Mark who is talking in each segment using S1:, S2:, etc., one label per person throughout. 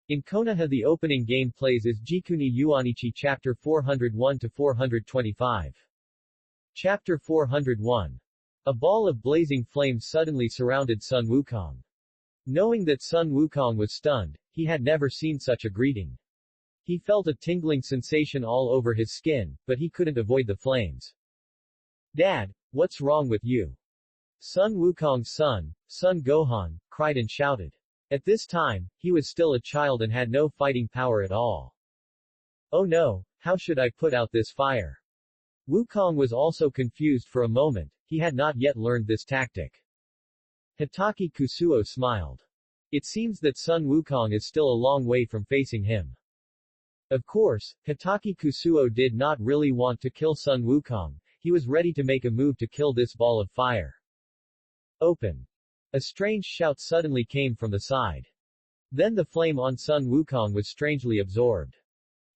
S1: In Konoha the opening game plays as Jikuni Yuanichi Chapter 401-425. Chapter 401. A ball of blazing flames suddenly surrounded Sun Wukong. Knowing that Sun Wukong was stunned, he had never seen such a greeting. He felt a tingling sensation all over his skin, but he couldn't avoid the flames. Dad, what's wrong with you? Sun Wukong's son, Sun Gohan, cried and shouted. At this time, he was still a child and had no fighting power at all. Oh no, how should I put out this fire? Wukong was also confused for a moment, he had not yet learned this tactic. Hitaki Kusuo smiled. It seems that Sun Wukong is still a long way from facing him. Of course, Hitaki Kusuo did not really want to kill Sun Wukong, he was ready to make a move to kill this ball of fire. Open. A strange shout suddenly came from the side. Then the flame on Sun Wukong was strangely absorbed.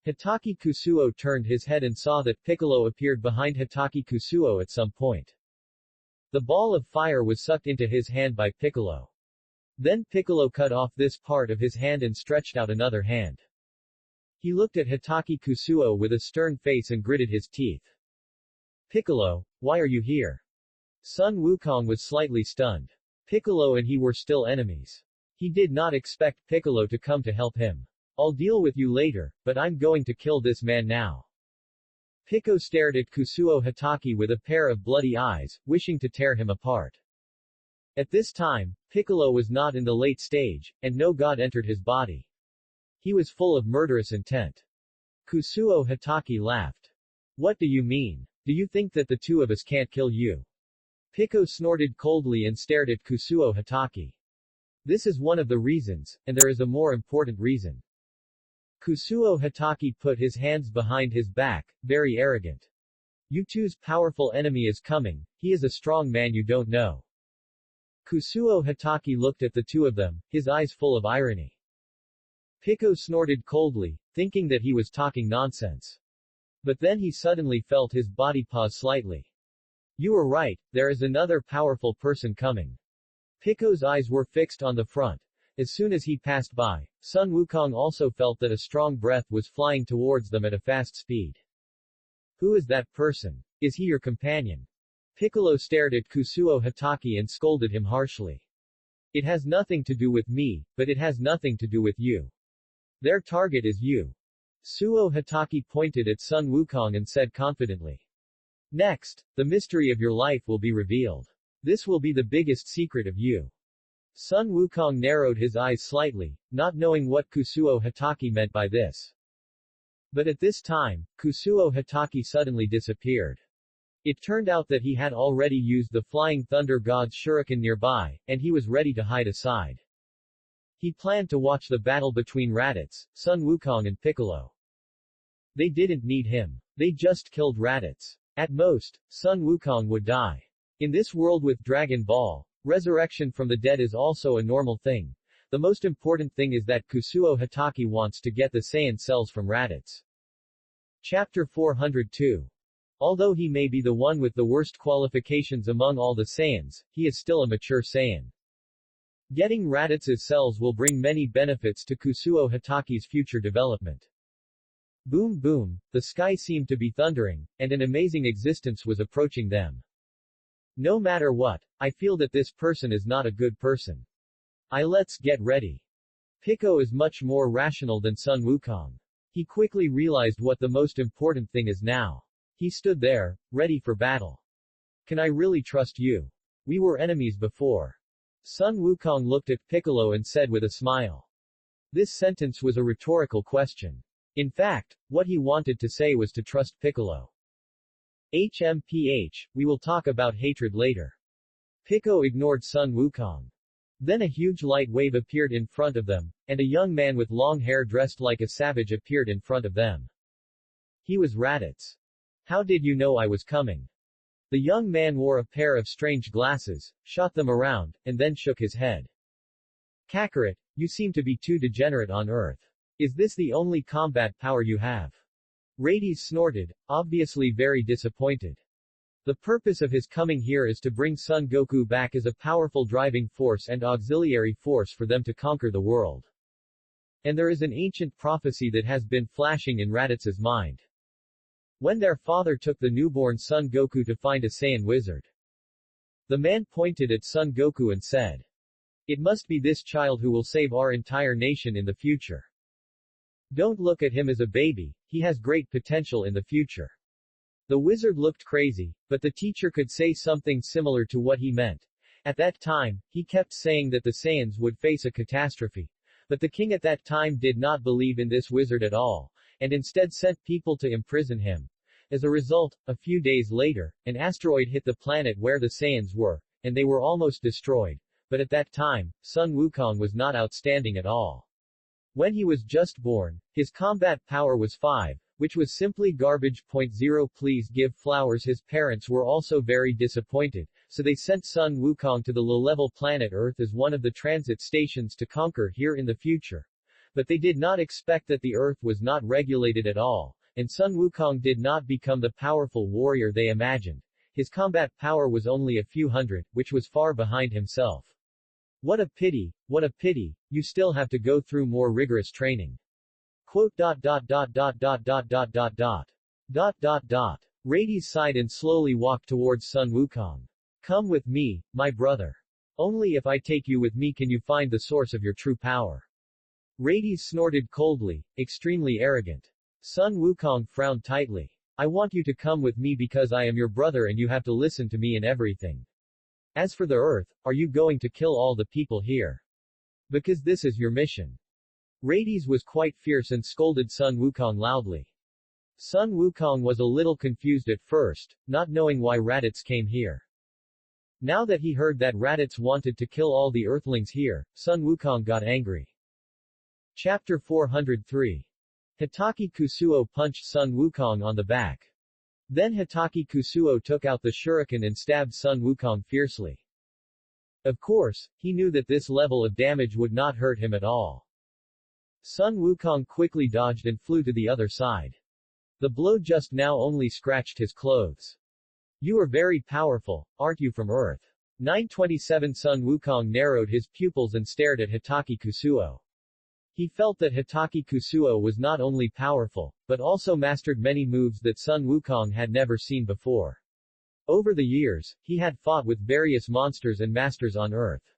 S1: Hitaki Kusuo turned his head and saw that Piccolo appeared behind Hitaki Kusuo at some point. The ball of fire was sucked into his hand by Piccolo. Then Piccolo cut off this part of his hand and stretched out another hand. He looked at Hitaki Kusuo with a stern face and gritted his teeth. Piccolo, why are you here? Sun Wukong was slightly stunned. Piccolo and he were still enemies. He did not expect Piccolo to come to help him. I'll deal with you later, but I'm going to kill this man now. Piccolo stared at Kusuo Hitaki with a pair of bloody eyes, wishing to tear him apart. At this time, Piccolo was not in the late stage, and no god entered his body. He was full of murderous intent. Kusuo Hitaki laughed. What do you mean? Do you think that the two of us can't kill you? Piccolo snorted coldly and stared at Kusuo Hitaki. This is one of the reasons, and there is a more important reason. Kusuo Hitaki put his hands behind his back, very arrogant. You two's powerful enemy is coming, he is a strong man you don't know. Kusuo Hitaki looked at the two of them, his eyes full of irony. Piccolo snorted coldly, thinking that he was talking nonsense. But then he suddenly felt his body pause slightly. You were right, there is another powerful person coming. Piccolo's eyes were fixed on the front. As soon as he passed by, Sun Wukong also felt that a strong breath was flying towards them at a fast speed. Who is that person? Is he your companion? Piccolo stared at Kusuo Hitaki and scolded him harshly. It has nothing to do with me, but it has nothing to do with you. Their target is you. Kusuo Hitaki pointed at Sun Wukong and said confidently. Next, the mystery of your life will be revealed. This will be the biggest secret of you. Sun Wukong narrowed his eyes slightly, not knowing what Kusuo Hitaki meant by this. But at this time, Kusuo Hitaki suddenly disappeared. It turned out that he had already used the Flying Thunder God's shuriken nearby, and he was ready to hide aside. He planned to watch the battle between Raditz, Sun Wukong and Piccolo. They didn't need him. They just killed Raditz. At most, Sun Wukong would die. In this world with Dragon Ball, resurrection from the dead is also a normal thing. The most important thing is that Kusuo Hitaki wants to get the Saiyan cells from Raditz. Chapter 402. Although he may be the one with the worst qualifications among all the Saiyans, he is still a mature Saiyan. Getting Raditz's cells will bring many benefits to Kusuo Hitaki's future development. Boom boom, the sky seemed to be thundering, and an amazing existence was approaching them. No matter what, I feel that this person is not a good person. Let's get ready. Piccolo is much more rational than Sun Wukong. He quickly realized what the most important thing is now. He stood there, ready for battle. Can I really trust you? We were enemies before. Sun Wukong looked at Piccolo and said with a smile. This sentence was a rhetorical question. In fact, what he wanted to say was to trust Piccolo. HMPH, we will talk about hatred later. Piccolo ignored Sun Wukong. Then a huge light wave appeared in front of them, and a young man with long hair dressed like a savage appeared in front of them. He was Raditz. How did you know I was coming? The young man wore a pair of strange glasses, shot them around, and then shook his head. Kakarot, you seem to be too degenerate on Earth. Is this the only combat power you have? Raditz snorted, obviously very disappointed. The purpose of his coming here is to bring Son Goku back as a powerful driving force and auxiliary force for them to conquer the world. And there is an ancient prophecy that has been flashing in Raditza's mind. When their father took the newborn son Goku to find a Saiyan wizard. The man pointed at Son Goku and said, "It must be this child who will save our entire nation in the future. Don't look at him as a baby, he has great potential in the future." The wizard looked crazy, but the teacher could say something similar to what he meant. At that time, he kept saying that the Saiyans would face a catastrophe. But the king at that time did not believe in this wizard at all, and instead sent people to imprison him. As a result, a few days later, an asteroid hit the planet where the Saiyans were, and they were almost destroyed. But at that time, Sun Wukong was not outstanding at all. When he was just born, his combat power was 5, which was simply garbage. 0 Please give flowers. His parents were also very disappointed, so they sent Sun Wukong to the low-level planet Earth as one of the transit stations to conquer here in the future. But they did not expect that the Earth was not regulated at all, and Sun Wukong did not become the powerful warrior they imagined. His combat power was only a few hundred, which was far behind himself. What a pity, you still have to go through more rigorous training. Quote. Rades sighed and slowly walked towards Sun Wukong. Come with me, my brother. Only if I take you with me can you find the source of your true power. Rades snorted coldly, extremely arrogant. Sun Wukong frowned tightly. I want you to come with me because I am your brother and you have to listen to me in everything. As for the Earth, are you going to kill all the people here? Because this is your mission. Rades was quite fierce and scolded Sun Wukong loudly. Sun Wukong was a little confused at first, not knowing why Raditz came here. Now that he heard that Raditz wanted to kill all the Earthlings here, Sun Wukong got angry. Chapter 403. Hitaki Kusuo punched Sun Wukong on the back. Then Hitaki Kusuo took out the shuriken and stabbed Sun Wukong fiercely. Of course, he knew that this level of damage would not hurt him at all. Sun Wukong quickly dodged and flew to the other side. The blow just now only scratched his clothes. You are very powerful, aren't you from Earth? 927 Sun Wukong narrowed his pupils and stared at Hitaki Kusuo. He felt that Hitaki Kusuo was not only powerful, but also mastered many moves that Sun Wukong had never seen before. Over the years, he had fought with various monsters and masters on Earth.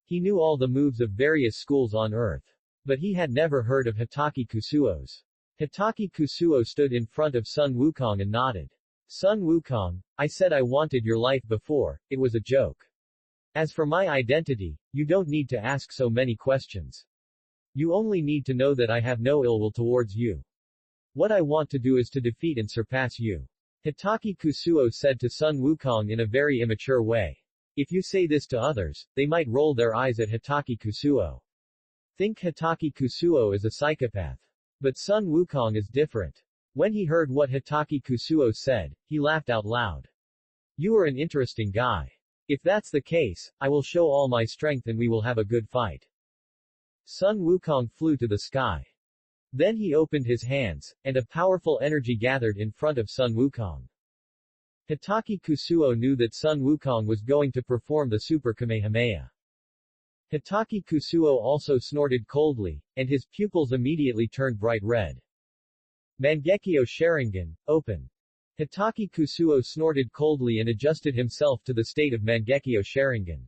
S1: He knew all the moves of various schools on Earth. But he had never heard of Hitaki Kusuo's. Hitaki Kusuo stood in front of Sun Wukong and nodded. Sun Wukong, I said I wanted your life before, it was a joke. As for my identity, you don't need to ask so many questions. You only need to know that I have no ill will towards you. What I want to do is to defeat and surpass you. Hitaki Kusuo said to Sun Wukong in a very immature way. If you say this to others, they might roll their eyes at Hitaki Kusuo. Think Hitaki Kusuo is a psychopath. But Sun Wukong is different. When he heard what Hitaki Kusuo said, he laughed out loud. You are an interesting guy. If that's the case, I will show all my strength and we will have a good fight. Sun Wukong flew to the sky. Then he opened his hands, and a powerful energy gathered in front of Sun Wukong. Hitaki Kusuo knew that Sun Wukong was going to perform the Super Kamehameha. Hitaki Kusuo also snorted coldly, and his pupils immediately turned bright red. Mangekyo Sharingan, open. Hitaki Kusuo snorted coldly and adjusted himself to the state of Mangekyo Sharingan.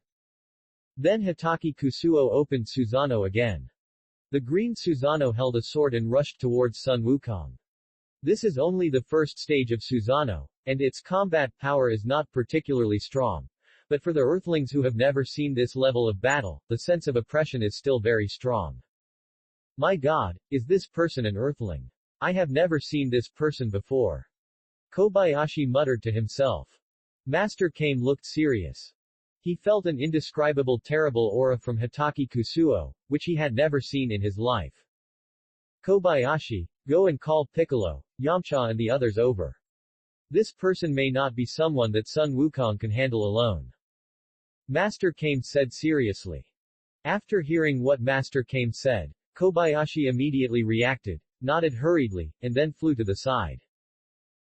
S1: Then Hitaki Kusuo opened Susanoo again. The green Susanoo held a sword and rushed towards Sun Wukong. This is only the first stage of Susanoo, and its combat power is not particularly strong. But for the Earthlings who have never seen this level of battle, the sense of oppression is still very strong. My God, is this person an Earthling? I have never seen this person before. Kobayashi muttered to himself. Master Kame looked serious. He felt an indescribable terrible aura from Hitaki Kusuo, which he had never seen in his life. Kobayashi, go and call Piccolo, Yamcha and the others over. This person may not be someone that Sun Wukong can handle alone. Master Kame said seriously. After hearing what Master Kame said, Kobayashi immediately reacted, nodded hurriedly, and then flew to the side.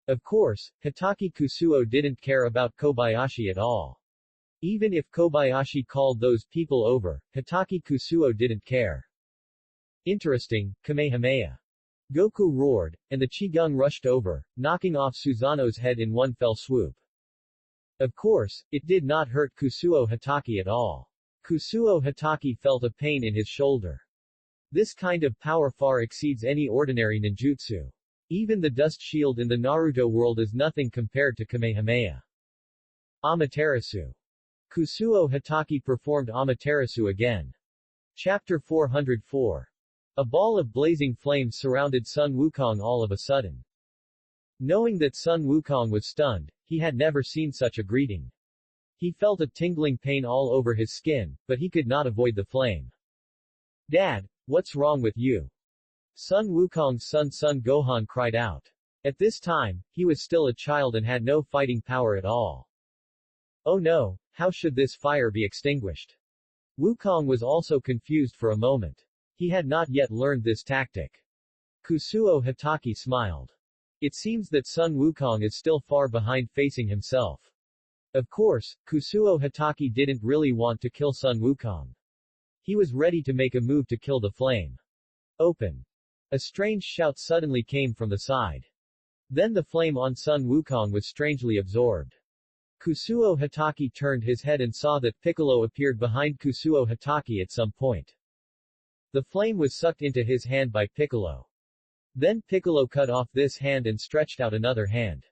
S1: Of course, Hitaki Kusuo didn't care about Kobayashi at all. Even if Kobayashi called those people over, Hitaki Kusuo didn't care. Interesting, Kamehameha. Goku roared, and the Qigong rushed over, knocking off Susanoo's head in one fell swoop. Of course, it did not hurt Kusuo Hatake at all. Kusuo Hatake felt a pain in his shoulder. This kind of power far exceeds any ordinary ninjutsu. Even the dust shield in the Naruto world is nothing compared to Kamehameha. Amaterasu. Kusuo Hatake performed Amaterasu again. Chapter 404. A ball of blazing flames surrounded Sun Wukong all of a sudden. Knowing that Sun Wukong was stunned, he had never seen such a greeting. He felt a tingling pain all over his skin, but he could not avoid the flame. Dad, what's wrong with you? Sun Wukong's son Sun Gohan cried out. At this time, he was still a child and had no fighting power at all. Oh no, how should this fire be extinguished? Wukong was also confused for a moment. He had not yet learned this tactic. Kusuo Hatake smiled. It seems that Sun Wukong is still far behind facing himself. Of course, Kusuo Hatake didn't really want to kill Sun Wukong. He was ready to make a move to kill the flame. Open. A strange shout suddenly came from the side. Then the flame on Sun Wukong was strangely absorbed. Kusuo Hatake turned his head and saw that Piccolo appeared behind Kusuo Hatake at some point. The flame was sucked into his hand by Piccolo. Then Piccolo cut off this hand and stretched out another hand.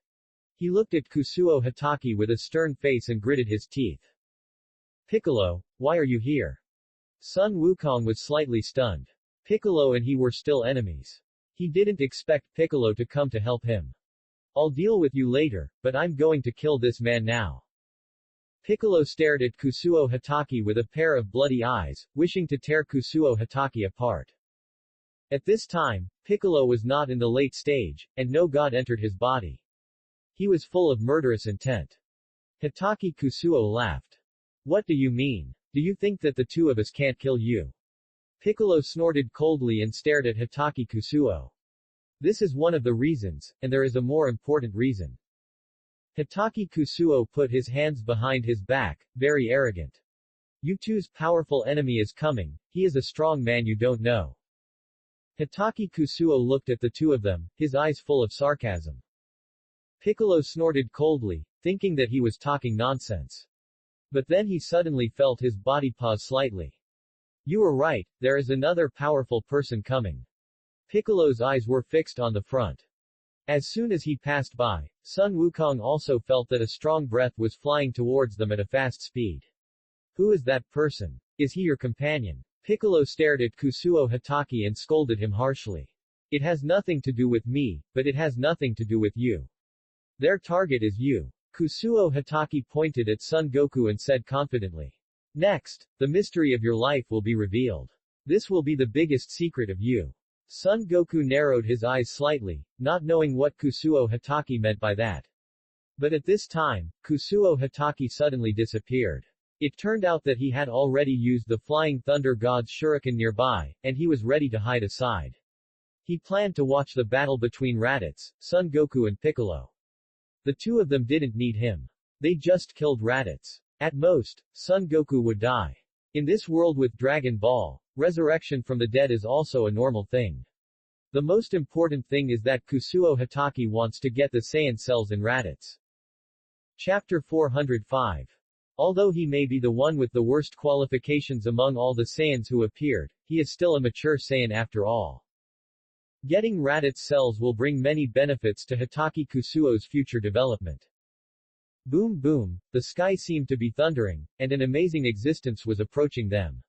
S1: He looked at Kusuo Hatake with a stern face and gritted his teeth. Piccolo, why are you here? Sun Wukong was slightly stunned. Piccolo and he were still enemies. He didn't expect Piccolo to come to help him. I'll deal with you later, but I'm going to kill this man now. Piccolo stared at Kusuo Hatake with a pair of bloody eyes, wishing to tear Kusuo Hatake apart. At this time, Piccolo was not in the late stage, and no god entered his body. He was full of murderous intent. Hatake Kusuo laughed. What do you mean? Do you think that the two of us can't kill you? Piccolo snorted coldly and stared at Hatake Kusuo. This is one of the reasons, and there is a more important reason. Hatake Kusuo put his hands behind his back, very arrogant. You two's powerful enemy is coming, he is a strong man you don't know. Hatake Kusuo looked at the two of them, his eyes full of sarcasm. Piccolo snorted coldly, thinking that he was talking nonsense. But then he suddenly felt his body pause slightly. You were right, there is another powerful person coming. Piccolo's eyes were fixed on the front. As soon as he passed by, Sun Wukong also felt that a strong breath was flying towards them at a fast speed. Who is that person? Is he your companion? Piccolo stared at Kusuo Hatake and scolded him harshly. It has nothing to do with me, but it has nothing to do with you. Their target is you. Kusuo Hatake pointed at Son Goku and said confidently. Next, the mystery of your life will be revealed. This will be the biggest secret of you. Son Goku narrowed his eyes slightly, not knowing what Kusuo Hatake meant by that. But at this time, Kusuo Hatake suddenly disappeared. It turned out that he had already used the Flying Thunder God's shuriken nearby, and he was ready to hide aside. He planned to watch the battle between Raditz, Son Goku and Piccolo. The two of them didn't need him. They just killed Raditz. At most, Son Goku would die. In this world with Dragon Ball, resurrection from the dead is also a normal thing. The most important thing is that Kusuo Hatake wants to get the Saiyan cells in Raditz. Chapter 405. Although he may be the one with the worst qualifications among all the Saiyans who appeared, he is still a mature Saiyan after all. Getting Raditz cells will bring many benefits to Hatake Kusuo's future development. Boom boom, the sky seemed to be thundering, and an amazing existence was approaching them.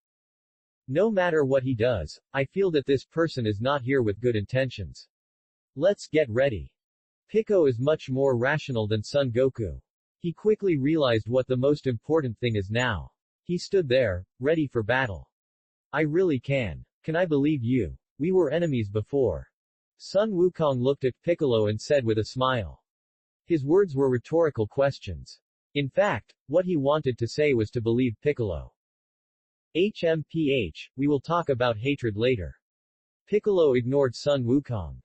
S1: No matter what he does, I feel that this person is not here with good intentions. Let's get ready. Pico is much more rational than Son Goku. He quickly realized what the most important thing is now. He stood there, ready for battle. I really can. Can I believe you? We were enemies before. Sun Wukong looked at Piccolo and said with a smile. His words were rhetorical questions. In fact, what he wanted to say was to believe Piccolo. HMPH, we will talk about hatred later. Piccolo ignored Sun Wukong.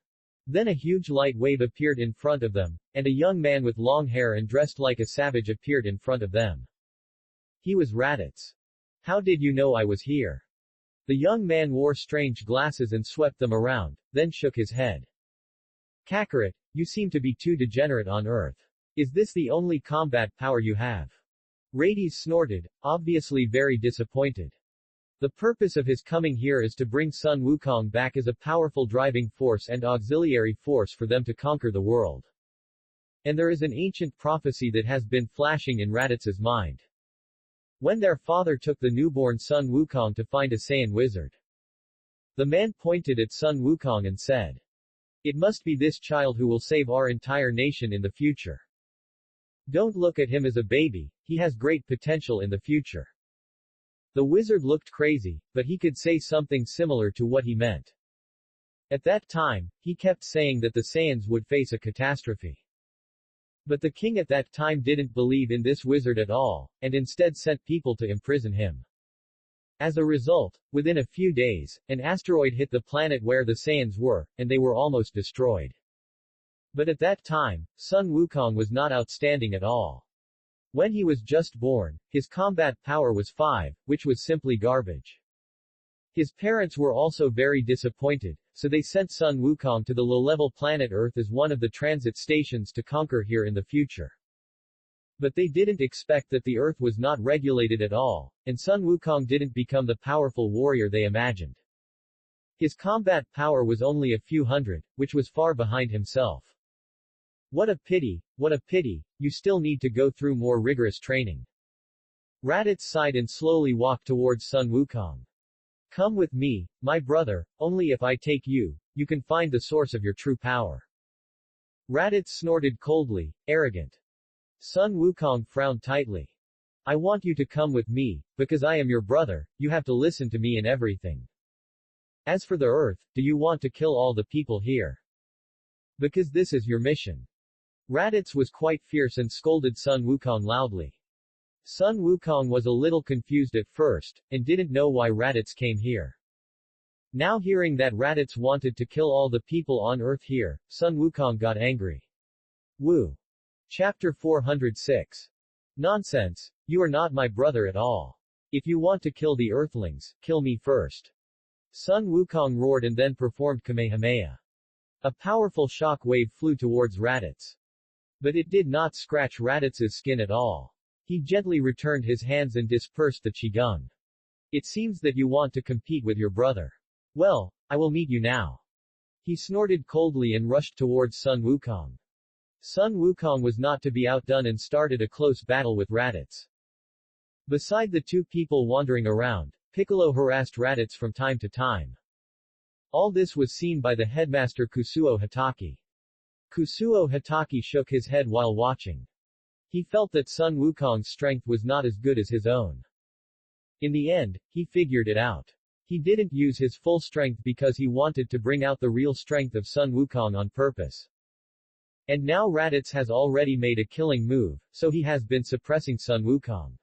S1: Then a huge light wave appeared in front of them, and a young man with long hair and dressed like a savage appeared in front of them. He was Raditz. How did you know I was here? The young man wore strange glasses and swept them around, then shook his head. Kakarot, you seem to be too degenerate on Earth. Is this the only combat power you have? Rades snorted, obviously very disappointed. The purpose of his coming here is to bring Sun Wukong back as a powerful driving force and auxiliary force for them to conquer the world. And there is an ancient prophecy that has been flashing in Raditz' mind. When their father took the newborn Sun Wukong to find a Saiyan wizard. The man pointed at Sun Wukong and said, "It must be this child who will save our entire nation in the future. Don't look at him as a baby, he has great potential in the future." The wizard looked crazy, but he could say something similar to what he meant. At that time, he kept saying that the Saiyans would face a catastrophe. But the king at that time didn't believe in this wizard at all, and instead sent people to imprison him. As a result, within a few days, an asteroid hit the planet where the Saiyans were, and they were almost destroyed. But at that time, Sun Wukong was not outstanding at all. When he was just born, his combat power was 5, which was simply garbage. His parents were also very disappointed, so they sent Sun Wukong to the low-level planet Earth as one of the transit stations to conquer here in the future. But they didn't expect that the Earth was not regulated at all, and Sun Wukong didn't become the powerful warrior they imagined. His combat power was only a few hundred, which was far behind himself. What a pity, you still need to go through more rigorous training. Raditz sighed and slowly walked towards Sun Wukong. Come with me, my brother, only if I take you, you can find the source of your true power. Raditz snorted coldly, arrogant. Sun Wukong frowned tightly. I want you to come with me, because I am your brother, you have to listen to me in everything. As for the Earth, do you want to kill all the people here? Because this is your mission. Raditz was quite fierce and scolded Sun Wukong loudly. Sun Wukong was a little confused at first, and didn't know why Raditz came here. Now hearing that Raditz wanted to kill all the people on Earth here, Sun Wukong got angry. Woo. Chapter 406. Nonsense, you are not my brother at all. If you want to kill the Earthlings, kill me first. Sun Wukong roared and then performed Kamehameha. A powerful shock wave flew towards Raditz. But it did not scratch Raditz's skin at all. He gently returned his hands and dispersed the qigong. It seems that you want to compete with your brother. Well, I will meet you now. He snorted coldly and rushed towards Sun Wukong. Sun Wukong was not to be outdone and started a close battle with Raditz. Beside the two people wandering around, Piccolo harassed Raditz from time to time. All this was seen by the headmaster Kusuo Hitaki. Kusuo Hitaki shook his head while watching. He felt that Sun Wukong's strength was not as good as his own. In the end, he figured it out. He didn't use his full strength because he wanted to bring out the real strength of Sun Wukong on purpose. And now Raditz has already made a killing move, so he has been suppressing Sun Wukong.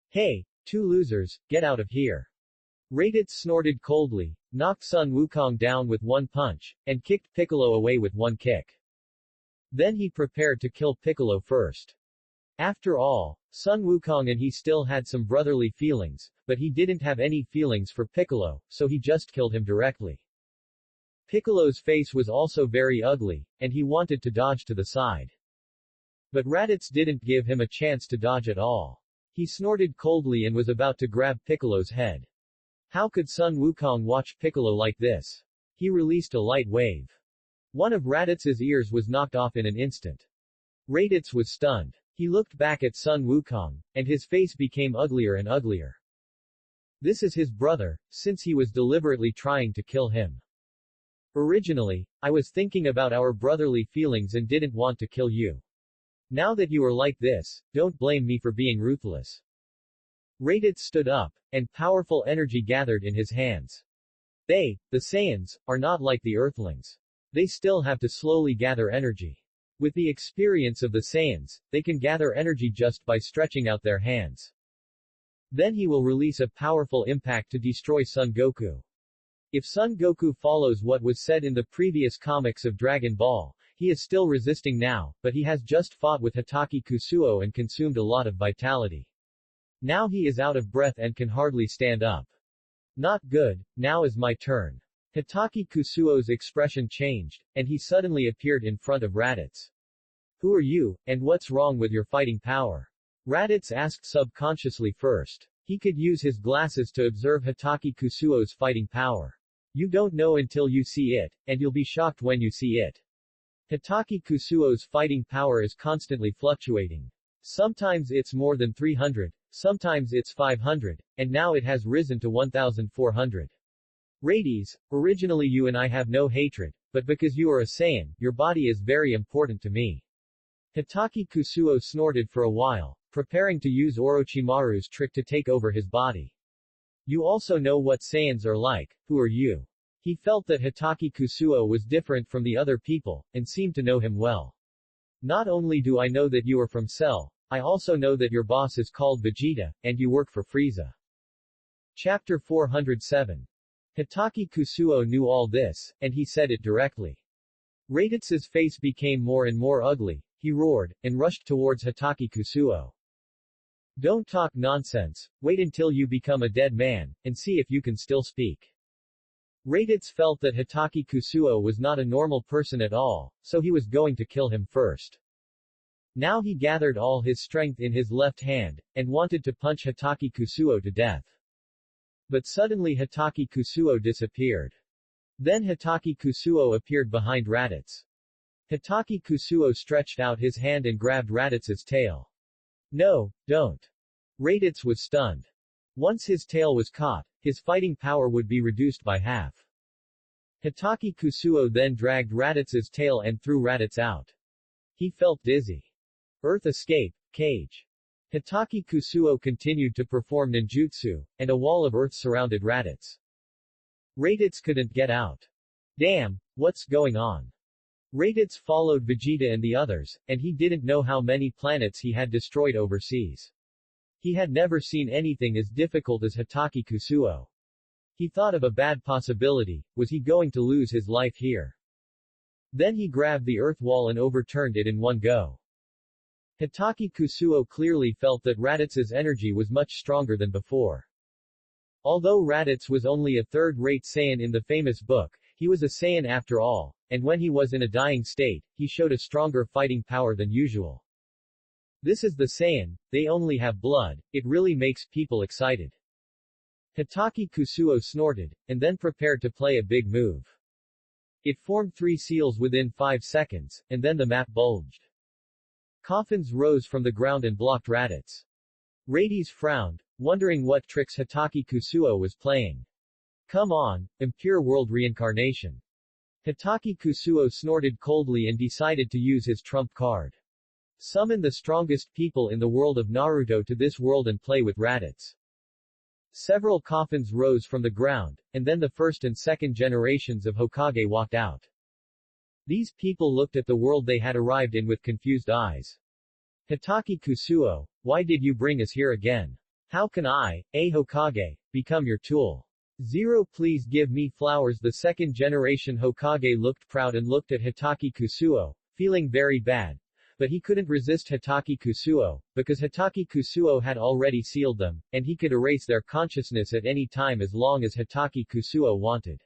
S1: Hey, two losers, get out of here. Raditz snorted coldly, knocked Sun Wukong down with one punch, and kicked Piccolo away with one kick. Then he prepared to kill Piccolo first. After all, Sun Wukong and he still had some brotherly feelings, but he didn't have any feelings for Piccolo, so he just killed him directly. Piccolo's face was also very ugly, and he wanted to dodge to the side. But Raditz didn't give him a chance to dodge at all. He snorted coldly and was about to grab Piccolo's head. How could Sun Wukong watch Piccolo like this? He released a light wave. One of Raditz's ears was knocked off in an instant. Raditz was stunned. He looked back at Sun Wukong, and his face became uglier and uglier. This is his brother, since he was deliberately trying to kill him. Originally, I was thinking about our brotherly feelings and didn't want to kill you. Now that you are like this, don't blame me for being ruthless. Raditz stood up, and powerful energy gathered in his hands. They, the Saiyans, are not like the Earthlings. They still have to slowly gather energy. With the experience of the Saiyans, they can gather energy just by stretching out their hands. Then he will release a powerful impact to destroy Son Goku. If Son Goku follows what was said in the previous comics of Dragon Ball, he is still resisting now, but he has just fought with Hitaki Kusuo and consumed a lot of vitality. Now he is out of breath and can hardly stand up. Not good, now is my turn. Hitaki Kusuo's expression changed, and he suddenly appeared in front of Raditz. Who are you, and what's wrong with your fighting power? Raditz asked subconsciously first. He could use his glasses to observe Hitaki Kusuo's fighting power. You don't know until you see it, and you'll be shocked when you see it. Hitaki Kusuo's fighting power is constantly fluctuating. Sometimes it's more than 300, sometimes it's 500, and now it has risen to 1,400. Rades, originally you and I have no hatred, but because you are a Saiyan, your body is very important to me. Hitaki Kusuo snorted for a while, preparing to use Orochimaru's trick to take over his body. You also know what Saiyans are like, who are you? He felt that Hitaki Kusuo was different from the other people, and seemed to know him well. Not only do I know that you are from Cell, I also know that your boss is called Vegeta, and you work for Frieza. Chapter 407. Hitaki Kusuo knew all this, and he said it directly. Raditz's face became more and more ugly, he roared, and rushed towards Hitaki Kusuo. Don't talk nonsense, wait until you become a dead man, and see if you can still speak. Raditz felt that Hitaki Kusuo was not a normal person at all, so he was going to kill him first. Now he gathered all his strength in his left hand, and wanted to punch Hitaki Kusuo to death. But suddenly Hitaki Kusuo disappeared. Then Hitaki Kusuo appeared behind Raditz. Hitaki Kusuo stretched out his hand and grabbed Raditz's tail. No, don't. Raditz was stunned. Once his tail was caught, his fighting power would be reduced by half. Hitaki Kusuo then dragged Raditz's tail and threw Raditz out. He felt dizzy. Earth escape, cage. Hitaki Kusuo continued to perform ninjutsu, and a wall of earth surrounded Raditz. Raditz couldn't get out. Damn, what's going on? Raditz followed Vegeta and the others, and he didn't know how many planets he had destroyed overseas. He had never seen anything as difficult as Hitaki Kusuo. He thought of a bad possibility, was he going to lose his life here? Then he grabbed the earth wall and overturned it in one go. Hitaki Kusuo clearly felt that Raditz's energy was much stronger than before. Although Raditz was only a third-rate Saiyan in the famous book, he was a Saiyan after all, and when he was in a dying state, he showed a stronger fighting power than usual. This is the Saiyan, they only have blood, it really makes people excited. Hitaki Kusuo snorted, and then prepared to play a big move. It formed 3 seals within 5 seconds, and then the map bulged. Coffins rose from the ground and blocked Raditz. Rades frowned, wondering what tricks Hitaki Kusuo was playing. Come on, impure world reincarnation. Hitaki Kusuo snorted coldly and decided to use his trump card. Summon the strongest people in the world of Naruto to this world and play with Raditz. Several coffins rose from the ground, and then the first and second generations of Hokage walked out. These people looked at the world they had arrived in with confused eyes. Hitaki Kusuo, why did you bring us here again? How can I, a Hokage, become your tool? Zero, please give me flowers. The second generation Hokage looked proud and looked at Hitaki Kusuo, feeling very bad. But he couldn't resist Hitaki Kusuo, because Hitaki Kusuo had already sealed them, and he could erase their consciousness at any time as long as Hitaki Kusuo wanted.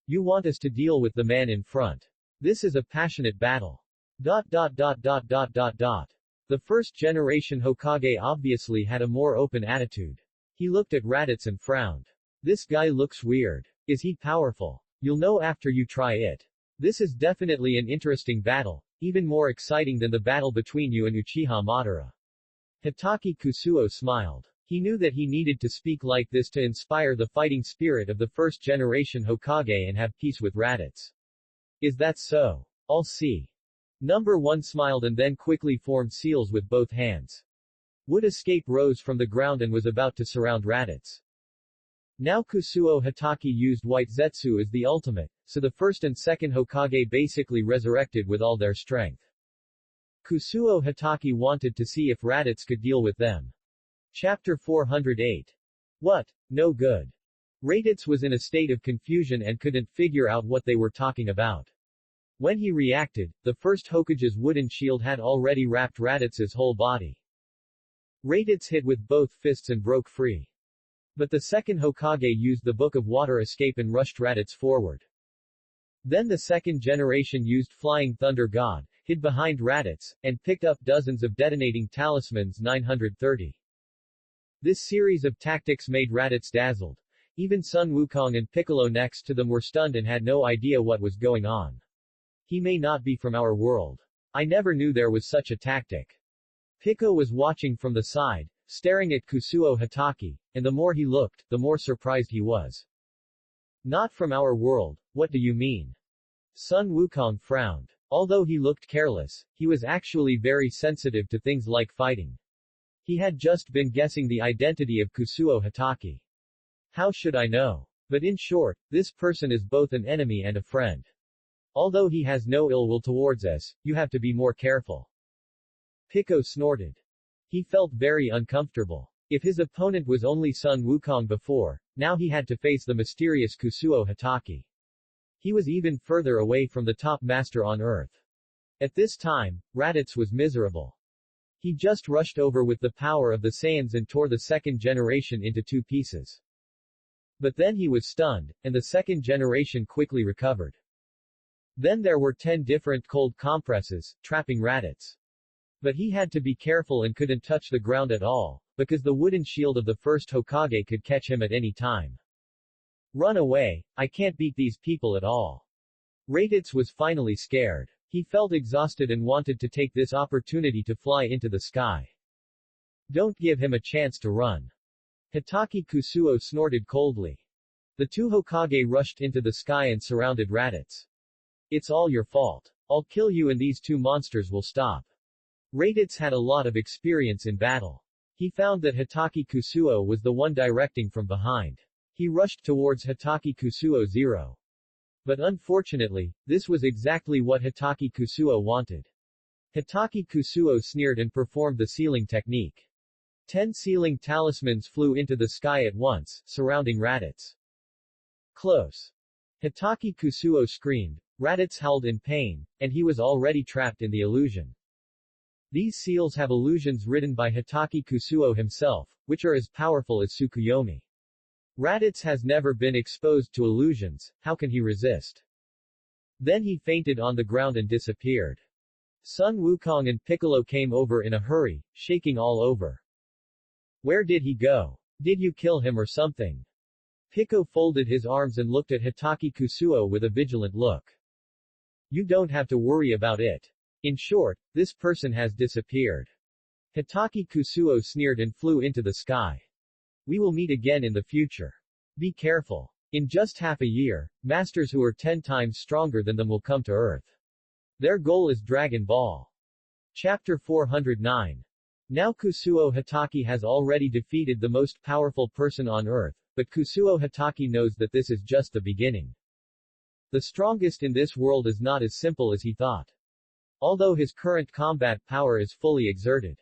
S1: You want us to deal with the man in front. This is a passionate battle. The first generation Hokage obviously had a more open attitude. He looked at Raditz and frowned. This guy looks weird. Is he powerful? You'll know after you try it. This is definitely an interesting battle, even more exciting than the battle between you and Uchiha Madara. Hitaki Kusuo smiled. He knew that he needed to speak like this to inspire the fighting spirit of the first generation Hokage and have peace with Raditz. Is that so? I'll see. Number 1 smiled and then quickly formed seals with both hands. Wood escape rose from the ground and was about to surround Raditz. Now Kusuo Hitaki used White Zetsu as the ultimate, so the first and second Hokage basically resurrected with all their strength. Kusuo Hitaki wanted to see if Raditz could deal with them. Chapter 408. What? No good. Raditz was in a state of confusion and couldn't figure out what they were talking about. When he reacted, the first Hokage's wooden shield had already wrapped Raditz's whole body. Raditz hit with both fists and broke free. But the second Hokage used the Book of Water Escape and rushed Raditz forward. Then the second generation used Flying Thunder God, hid behind Raditz, and picked up dozens of detonating talismans 930. This series of tactics made Raditz dazzled. Even Sun Wukong and Piccolo next to them were stunned and had no idea what was going on. He may not be from our world. I never knew there was such a tactic. Pico was watching from the side, staring at Kusuo Hatake, and the more he looked, the more surprised he was. Not from our world, what do you mean? Sun Wukong frowned. Although he looked careless, he was actually very sensitive to things like fighting. He had just been guessing the identity of Kusuo Hatake. How should I know? But in short, this person is both an enemy and a friend. Although he has no ill will towards us, you have to be more careful. Pico snorted. He felt very uncomfortable. If his opponent was only Sun Wukong before, now he had to face the mysterious Kusuo Hatake. He was even further away from the top master on Earth. At this time, Raditz was miserable. He just rushed over with the power of the Saiyans and tore the second generation into two pieces. But then he was stunned, and the second generation quickly recovered. Then there were 10 different cold compresses, trapping Raditz. But he had to be careful and couldn't touch the ground at all, because the wooden shield of the first Hokage could catch him at any time. Run away, I can't beat these people at all. Raditz was finally scared. He felt exhausted and wanted to take this opportunity to fly into the sky. Don't give him a chance to run. Hatake Kusuo snorted coldly. The two Hokage rushed into the sky and surrounded Raditz. It's all your fault. I'll kill you and these two monsters will stop. Raditz had a lot of experience in battle. He found that Hatake Kusuo was the one directing from behind. He rushed towards Hatake Kusuo 0. But unfortunately, this was exactly what Hatake Kusuo wanted. Hatake Kusuo sneered and performed the sealing technique. 10 sealing talismans flew into the sky at once, surrounding Raditz. Close. Hatake Kusuo screamed. Raditz howled in pain, and he was already trapped in the illusion. These seals have illusions written by Hatake Kusuo himself, which are as powerful as Tsukuyomi. Raditz has never been exposed to illusions, how can he resist? Then he fainted on the ground and disappeared. Sun Wukong and Piccolo came over in a hurry, shaking all over. Where did he go? Did you kill him or something? Pico folded his arms and looked at Hatake Kusuo with a vigilant look. You don't have to worry about it. In short, this person has disappeared. Hatake Kusuo sneered and flew into the sky. We will meet again in the future. Be careful. In just half a year, masters who are 10 times stronger than them will come to Earth. Their goal is Dragon Ball. Chapter 409. Now Kusuo Hatake has already defeated the most powerful person on Earth, but Kusuo Hatake knows that this is just the beginning. The strongest in this world is not as simple as he thought. Although his current combat power is fully exerted.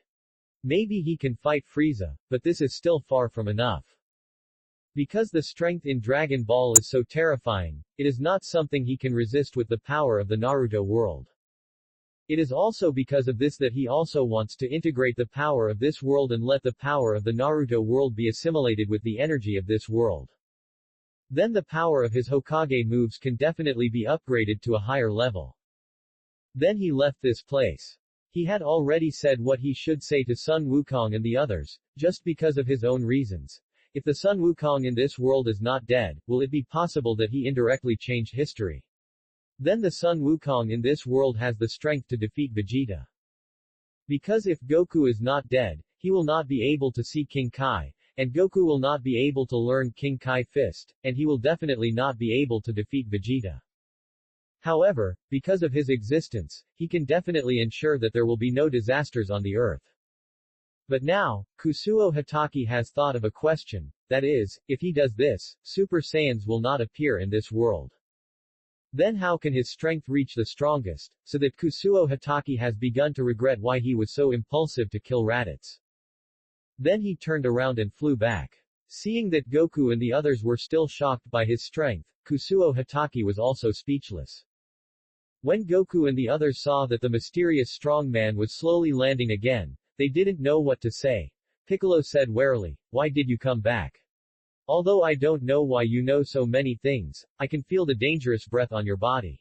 S1: Maybe he can fight Frieza, but this is still far from enough. Because the strength in Dragon Ball is so terrifying, it is not something he can resist with the power of the Naruto world. It is also because of this that he also wants to integrate the power of this world and let the power of the Naruto world be assimilated with the energy of this world. Then the power of his Hokage moves can definitely be upgraded to a higher level. Then he left this place. He had already said what he should say to Sun Wukong and the others, just because of his own reasons. If the Sun Wukong in this world is not dead, will it be possible that he indirectly changed history? Then the Sun Wukong in this world has the strength to defeat Vegeta. Because if Goku is not dead, he will not be able to see King Kai, and Goku will not be able to learn King Kai Fist, and he will definitely not be able to defeat Vegeta. However, because of his existence, he can definitely ensure that there will be no disasters on the Earth. But now, Kusuo Hatake has thought of a question, that is, if he does this, Super Saiyans will not appear in this world. Then how can his strength reach the strongest, so that Kusuo Hatake has begun to regret why he was so impulsive to kill Raditz. Then he turned around and flew back. Seeing that Goku and the others were still shocked by his strength, Kusuo Hatake was also speechless. When Goku and the others saw that the mysterious strong man was slowly landing again, they didn't know what to say. Piccolo said warily, "Why did you come back?" Although I don't know why you know so many things, I can feel the dangerous breath on your body.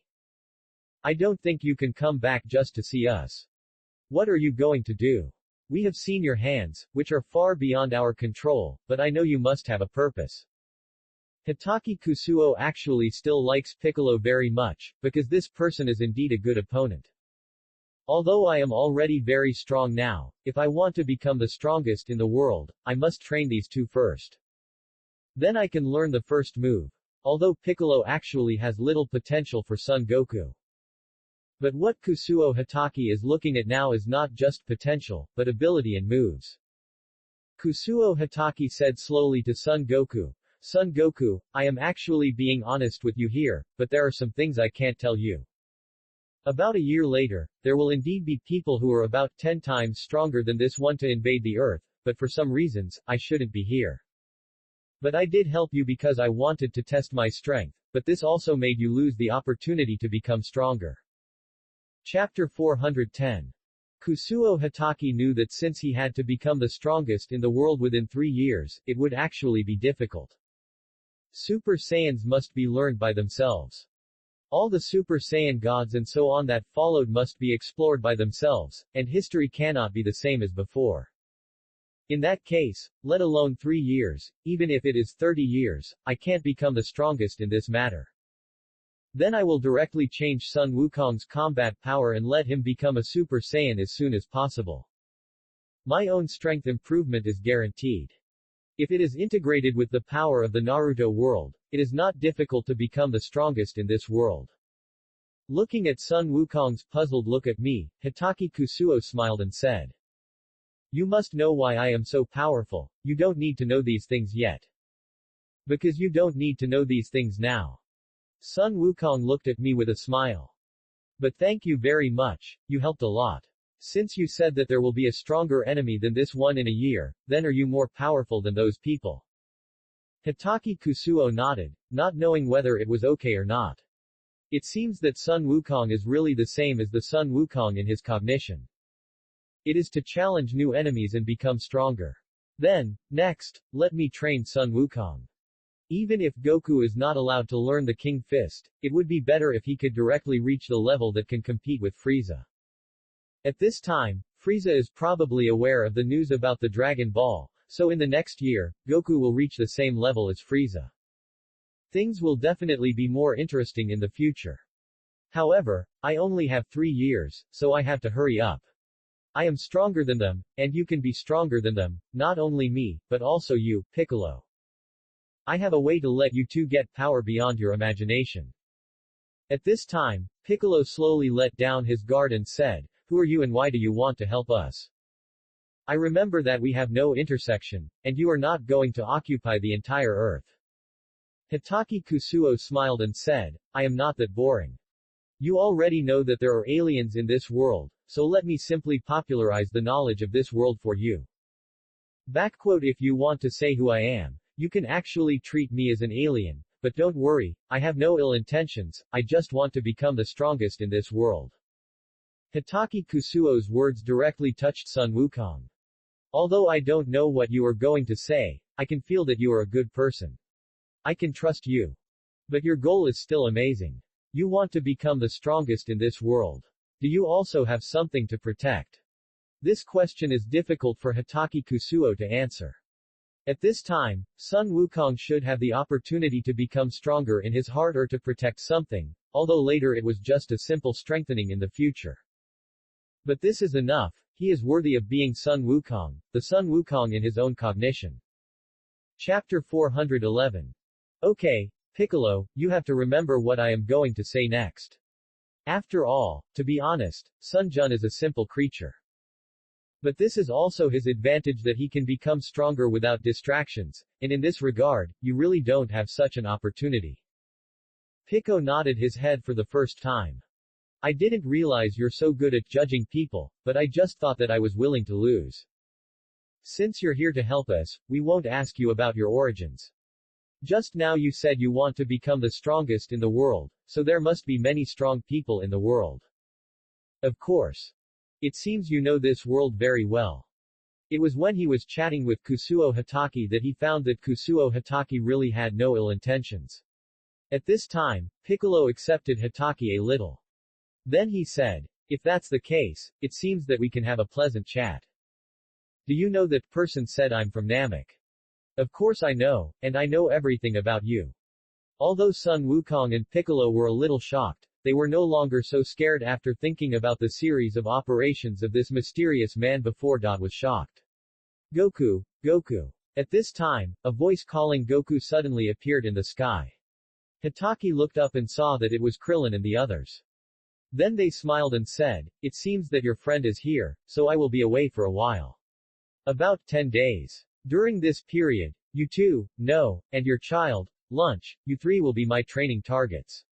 S1: I don't think you can come back just to see us. What are you going to do? We have seen your hands, which are far beyond our control, but I know you must have a purpose. Hitaki Kusuo actually still likes Piccolo very much, because this person is indeed a good opponent. Although I am already very strong now, if I want to become the strongest in the world, I must train these two first. Then I can learn the first move. Although Piccolo actually has little potential for Son Goku. But what Kusuo Hitaki is looking at now is not just potential, but ability and moves. Kusuo Hitaki said slowly to Son Goku, Son Goku, I am actually being honest with you here, but there are some things I can't tell you. About a year later, there will indeed be people who are about 10 times stronger than this one to invade the Earth, but for some reasons, I shouldn't be here. But I did help you because I wanted to test my strength, but this also made you lose the opportunity to become stronger. Chapter 410. Kusuo Hitaki knew that since he had to become the strongest in the world within 3 years, it would actually be difficult. Super Saiyans must be learned by themselves. All the Super Saiyan gods and so on that followed must be explored by themselves, and history cannot be the same as before. In that case, let alone 3 years, even if it is 30 years, I can't become the strongest in this matter. Then I will directly change Sun Wukong's combat power and let him become a Super Saiyan as soon as possible. My own strength improvement is guaranteed. If it is integrated with the power of the Naruto world, it is not difficult to become the strongest in this world. Looking at Sun Wukong's puzzled look at me, Hitaki Kusuo smiled and said, You must know why I am so powerful. You don't need to know these things yet. Because you don't need to know these things now. Sun Wukong looked at me with a smile. But thank you very much, you helped a lot. Since you said that there will be a stronger enemy than this one in a year, then are you more powerful than those people? Hitaki Kusuo nodded, not knowing whether it was okay or not. It seems that Sun Wukong is really the same as the Sun Wukong in his cognition. It is to challenge new enemies and become stronger. Then, next, let me train Sun Wukong. Even if Goku is not allowed to learn the King Fist, it would be better if he could directly reach the level that can compete with Frieza. At this time, Frieza is probably aware of the news about the Dragon Ball, so in the next year, Goku will reach the same level as Frieza. Things will definitely be more interesting in the future. However, I only have 3 years, so I have to hurry up. I am stronger than them, and you can be stronger than them, not only me, but also you, Piccolo. I have a way to let you two get power beyond your imagination. At this time, Piccolo slowly let down his guard and said, Who are you and why do you want to help us? I remember that we have no intersection, and you are not going to occupy the entire Earth. Hitaki Kusuo smiled and said, I am not that boring. You already know that there are aliens in this world, so let me simply popularize the knowledge of this world for you. If you want to say who I am, you can actually treat me as an alien, but don't worry, I have no ill intentions, I just want to become the strongest in this world. Hitaki Kusuo's words directly touched Sun Wukong. Although I don't know what you are going to say, I can feel that you are a good person. I can trust you. But your goal is still amazing. You want to become the strongest in this world. Do you also have something to protect? This question is difficult for Hitaki Kusuo to answer. At this time, Sun Wukong should have the opportunity to become stronger in his heart or to protect something, although later it was just a simple strengthening in the future. But this is enough, he is worthy of being Sun Wukong, the Sun Wukong in his own cognition. Chapter 411. Okay, Piccolo, you have to remember what I am going to say next. After all, to be honest, Sun Jun is a simple creature. But this is also his advantage that he can become stronger without distractions, and in this regard, you really don't have such an opportunity. Pico nodded his head for the first time. I didn't realize you're so good at judging people, but I just thought that I was willing to lose. Since you're here to help us, we won't ask you about your origins. Just now you said you want to become the strongest in the world, so there must be many strong people in the world. Of course. It seems you know this world very well. It was when he was chatting with Kusuo Hitaki that he found that Kusuo Hitaki really had no ill intentions. At this time, Piccolo accepted Hitaki a little. Then he said, "If that's the case, it seems that we can have a pleasant chat. Do you know that person said I'm from Namek? Of course I know, and I know everything about you." Although Sun Wukong and Piccolo were a little shocked, they were no longer so scared after thinking about the series of operations of this mysterious man before. Was shocked. Goku, Goku. At this time, a voice calling Goku suddenly appeared in the sky. Hitaki looked up and saw that it was Krillin and the others. Then they smiled and said, "It seems that your friend is here, so I will be away for a while. About 10 days. During this period, you two, No, and your child, Lunch, you three will be my training targets.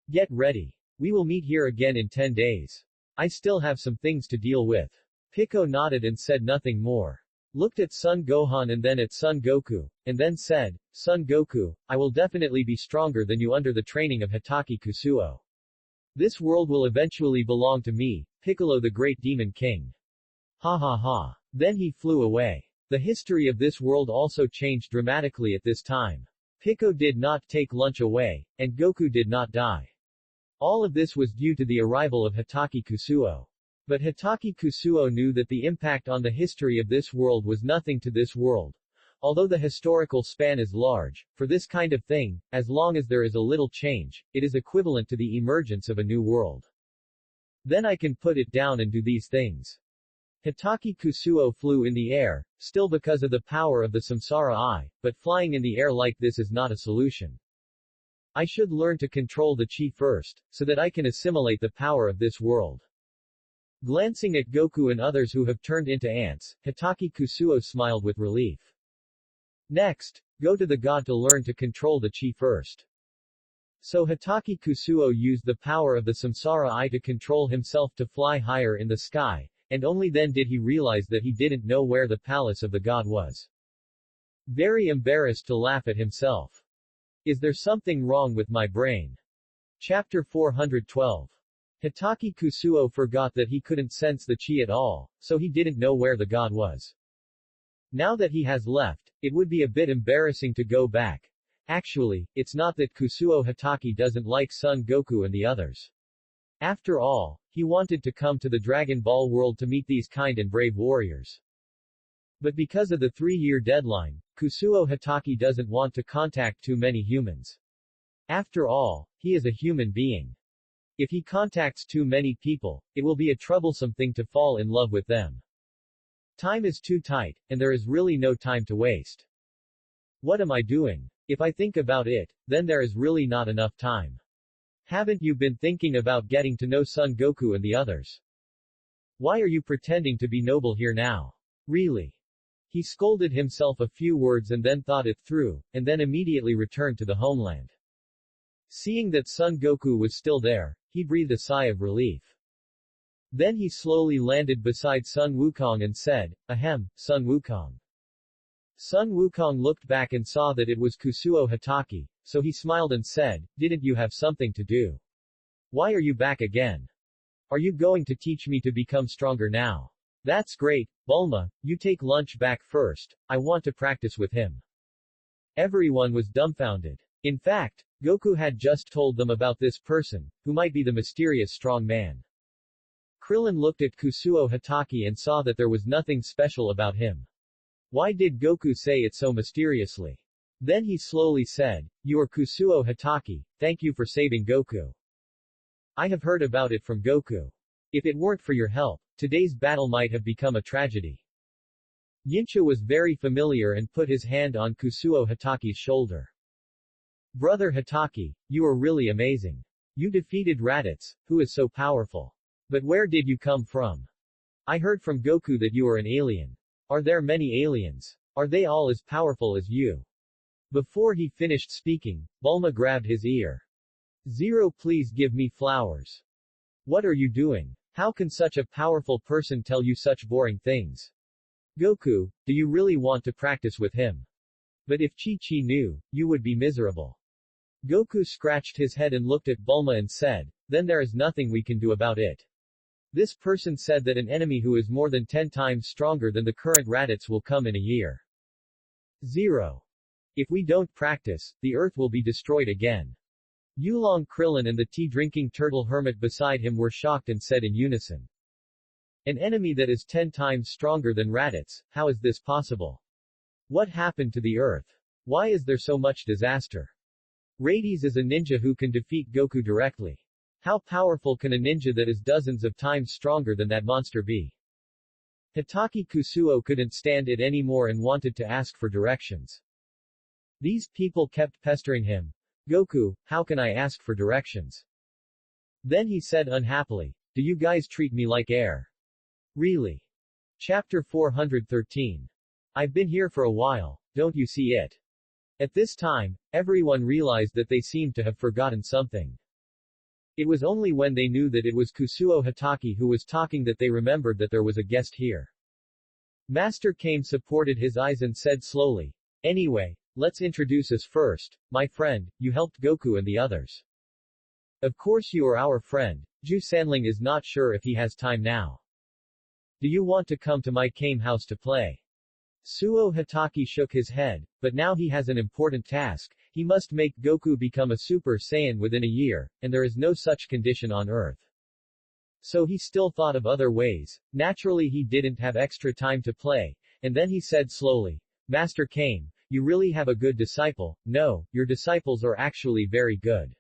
S1: Get ready. We will meet here again in 10 days. I still have some things to deal with." Pico nodded and said nothing more. Looked at Son Gohan and then at Son Goku, and then said, "Son Goku, I will definitely be stronger than you under the training of Hitaki Kusuo. This world will eventually belong to me, Piccolo the Great Demon King." Ha ha ha. Then he flew away. The history of this world also changed dramatically at this time. Pico did not take Lunch away, and Goku did not die. All of this was due to the arrival of Hitaki Kusuo. But Hitaki Kusuo knew that the impact on the history of this world was nothing to this world. Although the historical span is large, for this kind of thing, as long as there is a little change, it is equivalent to the emergence of a new world. Then I can put it down and do these things. Hitaki Kusuo flew in the air, still because of the power of the Samsara Eye, but flying in the air like this is not a solution. I should learn to control the chi first, so that I can assimilate the power of this world. Glancing at Goku and others who have turned into ants, Hitaki Kusuo smiled with relief. Next, go to the god to learn to control the chi first. So Hitaki Kusuo used the power of the Samsara Eye to control himself to fly higher in the sky, and only then did he realize that he didn't know where the palace of the god was. Very embarrassed to laugh at himself. Is there something wrong with my brain? Chapter 412. Hitaki Kusuo forgot that he couldn't sense the chi at all, so he didn't know where the god was. Now that he has left, it would be a bit embarrassing to go back. Actually, it's not that Kusuo Hitaki doesn't like Son Goku and the others. After all, he wanted to come to the Dragon Ball world to meet these kind and brave warriors. But because of the 3-year deadline, Kusuo Hitaki doesn't want to contact too many humans. After all, he is a human being. If he contacts too many people, it will be a troublesome thing to fall in love with them. Time is too tight, and there is really no time to waste. What am I doing? If I think about it, then there is really not enough time. Haven't you been thinking about getting to know Son Goku and the others? Why are you pretending to be noble here now? Really? He scolded himself a few words and then thought it through, and then immediately returned to the homeland. Seeing that Son Goku was still there, he breathed a sigh of relief. Then he slowly landed beside Sun Wukong and said, "Ahem, Sun Wukong." Sun Wukong looked back and saw that it was Kusuo Hitaki, so he smiled and said, "Didn't you have something to do? Why are you back again? Are you going to teach me to become stronger now? That's great, Bulma, you take Lunch back first, I want to practice with him." Everyone was dumbfounded. In fact, Goku had just told them about this person, who might be the mysterious strong man. Krillin looked at Kusuo Hitaki and saw that there was nothing special about him. Why did Goku say it so mysteriously? Then he slowly said, "You are Kusuo Hitaki, thank you for saving Goku. I have heard about it from Goku. If it weren't for your help, today's battle might have become a tragedy." Yinsha was very familiar and put his hand on Kusuo Hitaki's shoulder. "Brother Hitaki, you are really amazing. You defeated Raditz, who is so powerful. But where did you come from? I heard from Goku that you are an alien. Are there many aliens? Are they all as powerful as you?" Before he finished speaking, Bulma grabbed his ear. "Zero, please give me flowers. What are you doing? How can such a powerful person tell you such boring things? Goku, do you really want to practice with him? But if Chi-Chi knew, you would be miserable." Goku scratched his head and looked at Bulma and said, "Then there is nothing we can do about it. This person said that an enemy who is more than 10 times stronger than the current Raditz will come in a year. 0. If we don't practice, the earth will be destroyed again. Yulong Krillin and the tea-drinking turtle hermit beside him were shocked and said in unison. An enemy that is 10 times stronger than Raditz, how is this possible? What happened to the earth? Why is there so much disaster? Raditz is a ninja who can defeat Goku directly. How powerful can a ninja that is dozens of times stronger than that monster be? Hitaki Kusuo couldn't stand it anymore and wanted to ask for directions. These people kept pestering him. Goku, how can I ask for directions? Then he said unhappily, do you guys treat me like air? Really? Chapter 413. I've been here for a while, don't you see it? At this time, everyone realized that they seemed to have forgotten something. It was only when they knew that it was Kusuo Hitaki who was talking that they remembered that there was a guest here. Master Kame supported his eyes and said slowly, anyway, let's introduce us first. My friend, you helped Goku and the others. Of course you are our friend. Ju Sanling is not sure if he has time now. Do you want to come to my Kame house to play? Suo Hitaki shook his head, but now he has an important task. He must make Goku become a Super Saiyan within a year, and there is no such condition on Earth. So he still thought of other ways. Naturally he didn't have extra time to play, and then he said slowly, Master Kame, you really have a good disciple. No, your disciples are actually very good.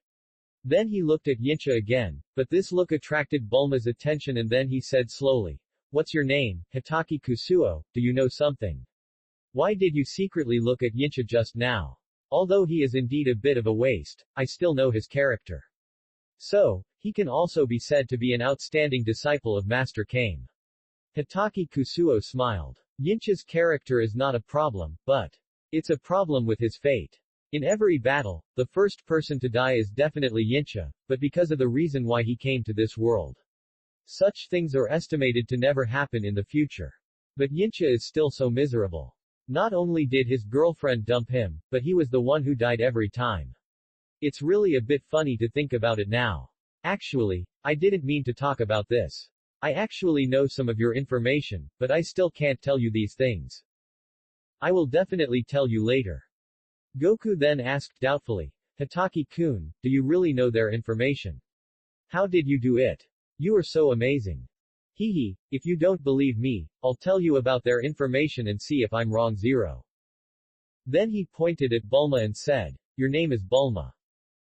S1: Then he looked at Yincha again, but this look attracted Bulma's attention and then he said slowly, what's your name, Hitaki Kusuo, do you know something? Why did you secretly look at Yincha just now? Although he is indeed a bit of a waste, I still know his character. So, he can also be said to be an outstanding disciple of Master Kame. Hitaki Kusuo smiled. Yincha's character is not a problem, but it's a problem with his fate. In every battle, the first person to die is definitely Yincha, but because of the reason why he came to this world. Such things are estimated to never happen in the future. But Yincha is still so miserable. Not only did his girlfriend dump him, but he was the one who died every time. It's really a bit funny to think about it now. Actually, I didn't mean to talk about this. I actually know some of your information, but I still can't tell you these things. I will definitely tell you later. Goku then asked doubtfully, Hitaki-kun, do you really know their information? How did you do it? You are so amazing. Hehe, if you don't believe me, I'll tell you about their information and see if I'm wrong. 0. Then he pointed at Bulma and said, your name is Bulma.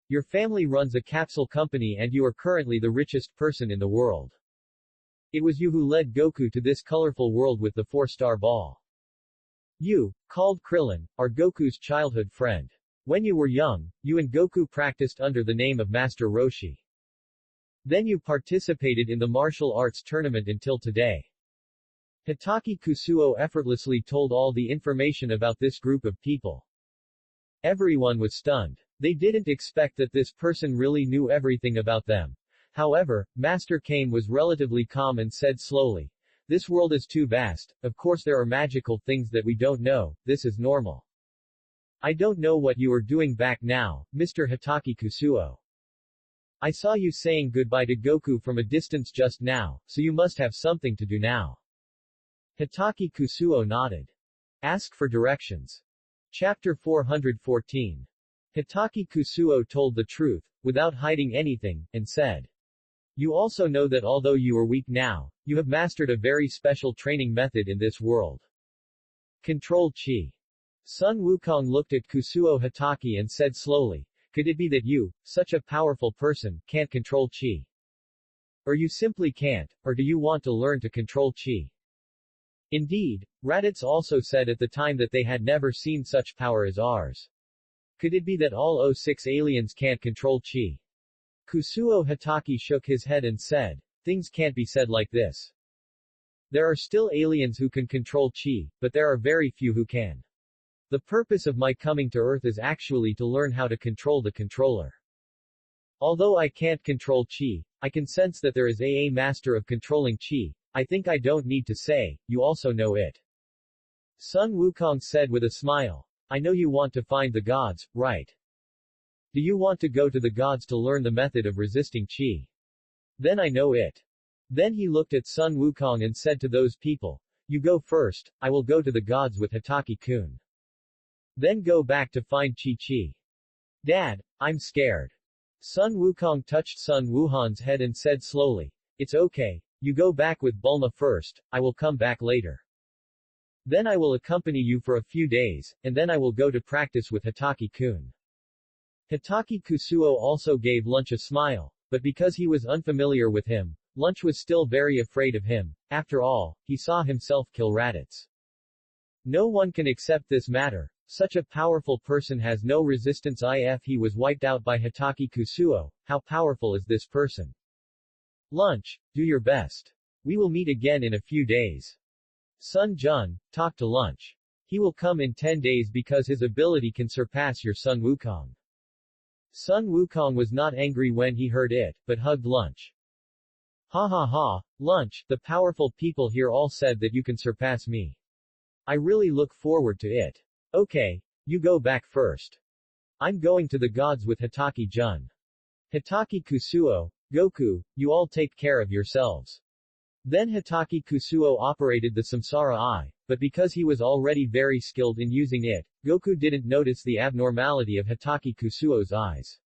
S1: Your family runs a capsule company and you are currently the richest person in the world. It was you who led Goku to this colorful world with the 4-star ball. You, called Krillin, are Goku's childhood friend. When you were young, you and Goku practiced under the name of Master Roshi. Then you participated in the martial arts tournament until today. Hitaki Kusuo effortlessly told all the information about this group of people. Everyone was stunned. They didn't expect that this person really knew everything about them. However, Master Kame was relatively calm and said slowly, this world is too vast, of course there are magical things that we don't know, this is normal. I don't know what you are doing back now, Mr. Hitaki Kusuo. I saw you saying goodbye to Goku from a distance just now, so you must have something to do now. Hitaki Kusuo nodded. Ask for directions. Chapter 414. Hitaki Kusuo told the truth, without hiding anything, and said, you also know that although you are weak now, you have mastered a very special training method in this world. Control Chi. Sun Wukong looked at Kusuo Hitaki and said slowly, could it be that you, such a powerful person, can't control Chi? Or you simply can't, or do you want to learn to control Chi? Indeed, Raditz also said at the time that they had never seen such power as ours. Could it be that all 06 aliens can't control Chi? Kusuo Hitaki shook his head and said, things can't be said like this. There are still aliens who can control Chi, but there are very few who can. The purpose of my coming to Earth is actually to learn how to control the controller. Although I can't control Chi, I can sense that there is a master of controlling Chi. I think I don't need to say, you also know it. Sun Wukong said with a smile, I know you want to find the gods, right? Do you want to go to the gods to learn the method of resisting Chi? Then I know it. Then he looked at Sun Wukong and said to those people, "You go first, I will go to the gods with Hitaki-kun. Then go back to find Chi-Chi." "Dad, I'm scared." Sun Wukong touched Sun Wuhan's head and said slowly, "It's okay, you go back with Bulma first, I will come back later. Then I will accompany you for a few days, and then I will go to practice with Hitaki-kun." Hitaki Kusuo also gave Lunch a smile, but because he was unfamiliar with him, Lunch was still very afraid of him. After all, he saw himself kill Raditz. No one can accept this matter. Such a powerful person has no resistance if he was wiped out by Hitaki Kusuo. How powerful is this person? Lunch, do your best. We will meet again in a few days. Sun Jun, talk to Lunch. He will come in 10 days because his ability can surpass your Sun Wukong. Sun Wukong was not angry when he heard it, but hugged Lunch. Ha ha ha, Lunch, the powerful people here all said that you can surpass me. I really look forward to it. Okay, you go back first. I'm going to the gods with Hitaki Jun. Hitaki Kusuo, Goku, you all take care of yourselves. Then Hitaki Kusuo operated the Samsara Eye, but because he was already very skilled in using it, Goku didn't notice the abnormality of Hitaki Kusuo's eyes.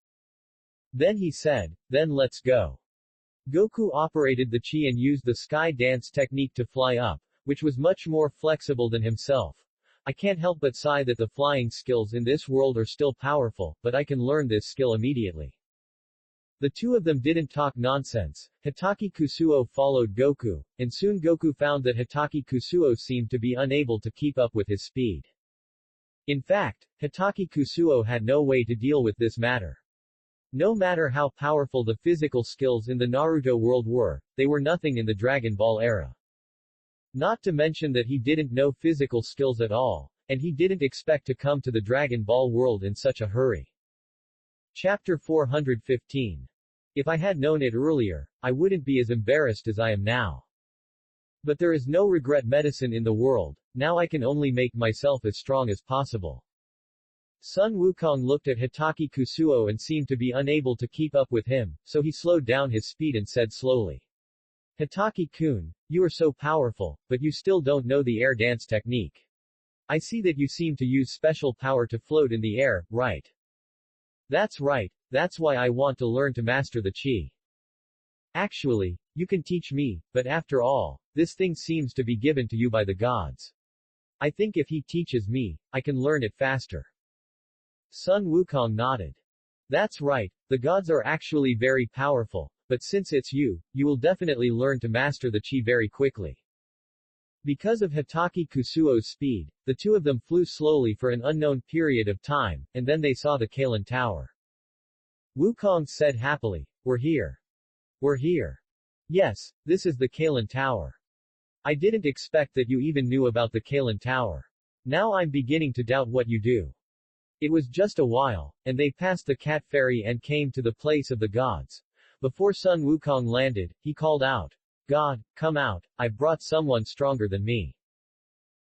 S1: Then he said, "Then let's go." Goku operated the Chi and used the sky dance technique to fly up, which was much more flexible than himself. I can't help but sigh that the flying skills in this world are still powerful, but I can learn this skill immediately. The two of them didn't talk nonsense. Hitaki Kusuo followed Goku, and soon Goku found that Hitaki Kusuo seemed to be unable to keep up with his speed. In fact, Hitaki Kusuo had no way to deal with this matter. No matter how powerful the physical skills in the Naruto world were, they were nothing in the Dragon Ball era. Not to mention that he didn't know physical skills at all, and he didn't expect to come to the Dragon Ball world in such a hurry. Chapter 415. If I had known it earlier, I wouldn't be as embarrassed as I am now. But there is no regret medicine in the world, now I can only make myself as strong as possible. Sun Wukong looked at Hitaki Kusuo and seemed to be unable to keep up with him, so he slowed down his speed and said slowly. Hitaki-kun, you are so powerful, but you still don't know the air dance technique. I see that you seem to use special power to float in the air, right? That's right, that's why I want to learn to master the Chi. Actually, you can teach me, but after all, this thing seems to be given to you by the gods. I think if he teaches me, I can learn it faster. Sun Wukong nodded. That's right, the gods are actually very powerful, but since it's you, you will definitely learn to master the Chi very quickly. Because of Hitaki Kusuo's speed, the two of them flew slowly for an unknown period of time, and then they saw the Kalen Tower. Wukong said happily, "We're here. We're here. Yes, this is the Kalen Tower. I didn't expect that you even knew about the Kalen Tower. Now I'm beginning to doubt what you do." It was just a while, and they passed the cat ferry and came to the place of the gods. Before Sun Wukong landed, he called out, "God, come out, I've brought someone stronger than me."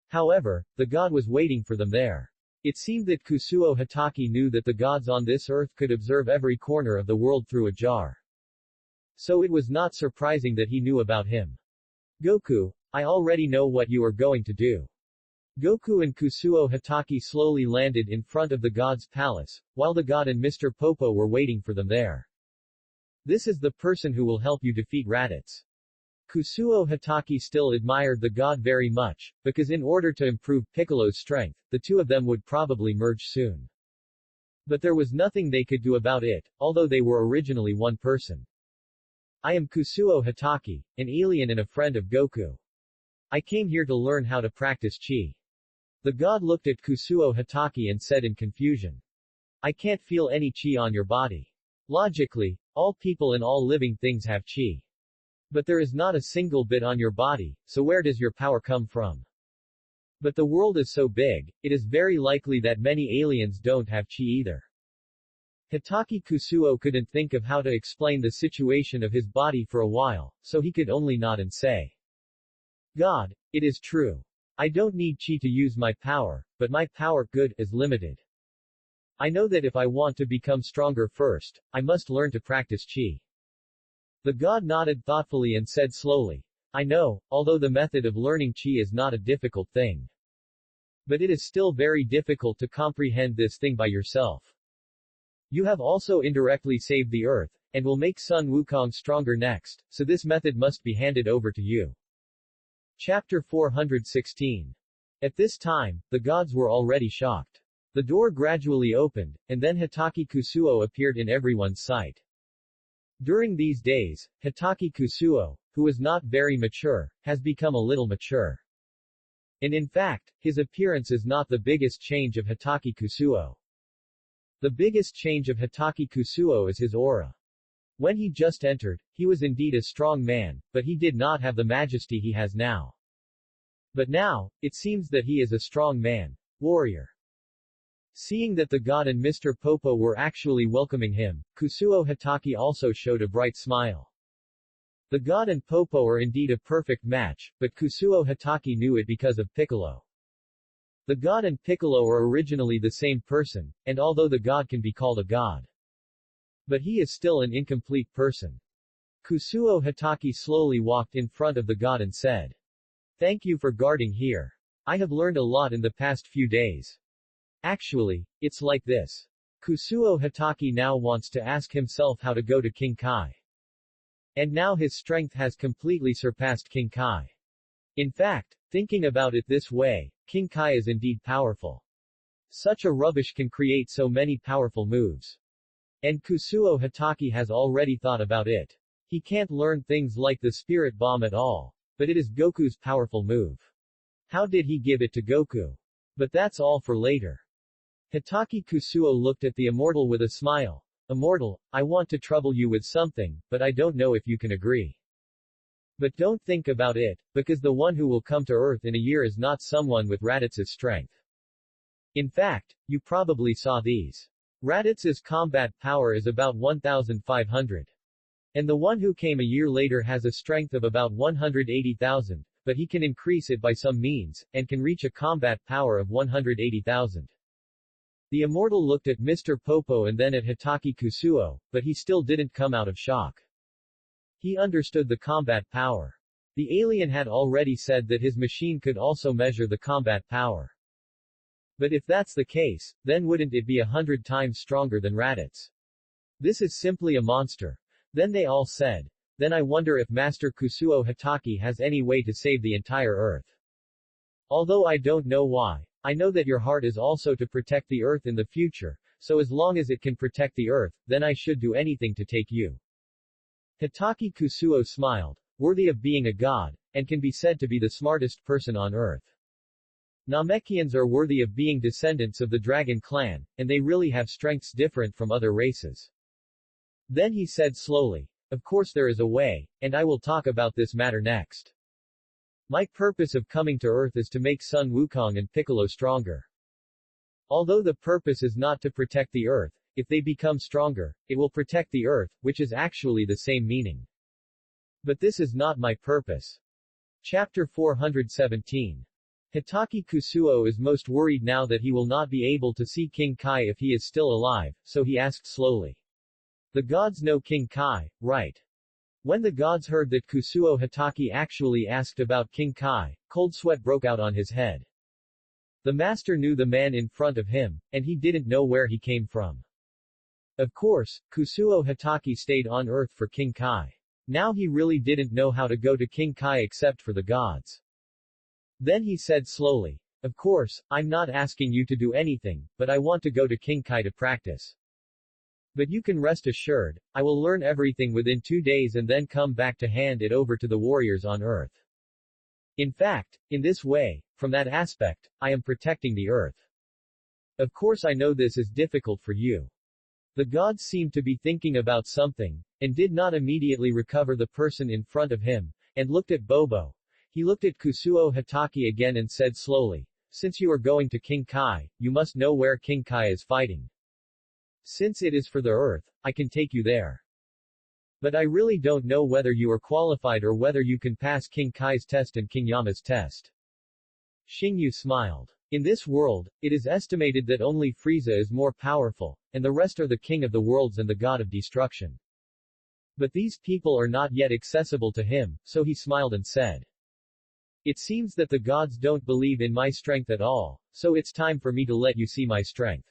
S1: However, the god was waiting for them there. It seemed that Kusuo Hitaki knew that the gods on this earth could observe every corner of the world through a jar. So it was not surprising that he knew about him. "Goku, I already know what you are going to do." Goku and Kusuo Hitaki slowly landed in front of the god's palace, while the god and Mr. Popo were waiting for them there. "This is the person who will help you defeat Raditz." Kusuo Hitaki still admired the god very much, because in order to improve Piccolo's strength, the two of them would probably merge soon. But there was nothing they could do about it, although they were originally one person. "I am Kusuo Hitaki, an alien and a friend of Goku. I came here to learn how to practice Chi." The god looked at Kusuo Hitaki and said in confusion, "I can't feel any Chi on your body. Logically, all people and all living things have Chi. But there is not a single bit on your body, so where does your power come from? But the world is so big, it is very likely that many aliens don't have Chi either." Hitaki Kusuo couldn't think of how to explain the situation of his body for a while, so he could only nod and say, "God, it is true. I don't need Chi to use my power, but my power, good, is limited. I know that if I want to become stronger first, I must learn to practice Chi." The god nodded thoughtfully and said slowly, I know, although the method of learning chi is not a difficult thing. But it is still very difficult to comprehend this thing by yourself. You have also indirectly saved the earth, and will make Sun Wukong stronger next, so this method must be handed over to you. Chapter 416. At this time, the gods were already shocked. The door gradually opened, and then Hitaki Kusuo appeared in everyone's sight. During these days, Hitaki Kusuo, who was not very mature, has become a little mature. And in fact, his appearance is not the biggest change of Hitaki Kusuo. The biggest change of Hitaki Kusuo is his aura. When he just entered, he was indeed a strong man, but he did not have the majesty he has now. But now, it seems that he is a strong man, warrior. Seeing that the god and Mr. Popo were actually welcoming him, Kusuo Hitaki also showed a bright smile. The god and Popo are indeed a perfect match, but Kusuo Hitaki knew it because of Piccolo. The god and Piccolo are originally the same person, and although the god can be called a god, but he is still an incomplete person. Kusuo Hitaki slowly walked in front of the god and said, Thank you for guarding here. I have learned a lot in the past few days. Actually, it's like this. Kusuo Hitaki now wants to ask himself how to go to King Kai. And now his strength has completely surpassed King Kai. In fact, thinking about it this way, King Kai is indeed powerful. Such a rubbish can create so many powerful moves. And Kusuo Hitaki has already thought about it. He can't learn things like the spirit bomb at all. But it is Goku's powerful move. How did he give it to Goku? But that's all for later. Hitaki Kusuo looked at the immortal with a smile. Immortal, I want to trouble you with something, but I don't know if you can agree. But don't think about it, because the one who will come to Earth in a year is not someone with Raditz's strength. In fact, you probably saw these. Raditz's combat power is about 1,500. And the one who came a year later has a strength of about 180,000, but he can increase it by some means, and can reach a combat power of 180,000. The immortal looked at Mr. Popo and then at Hitaki Kusuo, but he still didn't come out of shock. He understood the combat power. The alien had already said that his machine could also measure the combat power. But if that's the case, then wouldn't it be 100 times stronger than Raditz? This is simply a monster. Then they all said. Then I wonder if Master Kusuo Hitaki has any way to save the entire Earth. Although I don't know why, I know that your heart is also to protect the Earth in the future, so as long as it can protect the Earth, then I should do anything to take you. Hitaki Kusuo smiled, worthy of being a god, and can be said to be the smartest person on Earth. Namekians are worthy of being descendants of the Dragon Clan, and they really have strengths different from other races. Then he said slowly, Of course there is a way, and I will talk about this matter next. My purpose of coming to Earth is to make Sun Wukong and Piccolo stronger. Although the purpose is not to protect the Earth, if they become stronger, it will protect the Earth, which is actually the same meaning. But this is not my purpose. Chapter 417. Hitaki Kusuo is most worried now that he will not be able to see King Kai if he is still alive, so he asked slowly. The gods know King Kai, right? When the gods heard that Kusuo Hitaki actually asked about King Kai, cold sweat broke out on his head. The master knew the man in front of him, and he didn't know where he came from. Of course, Kusuo Hitaki stayed on Earth for King Kai. Now he really didn't know how to go to King Kai except for the gods. Then he said slowly, Of course, I'm not asking you to do anything, but I want to go to King Kai to practice. But you can rest assured, I will learn everything within 2 days and then come back to hand it over to the warriors on Earth. In fact, in this way, from that aspect, I am protecting the Earth. Of course I know this is difficult for you. The gods seemed to be thinking about something, and did not immediately recover the person in front of him, and looked at Bobo. He looked at Kusuo Hitaki again and said slowly, Since you are going to King Kai, you must know where King Kai is fighting. Since it is for the Earth, I can take you there. But I really don't know whether you are qualified or whether you can pass King Kai's test and King Yama's test. Xingyu smiled. In this world, it is estimated that only Frieza is more powerful, and the rest are the king of the worlds and the god of destruction. But these people are not yet accessible to him, so he smiled and said, "It seems that the gods don't believe in my strength at all, so it's time for me to let you see my strength.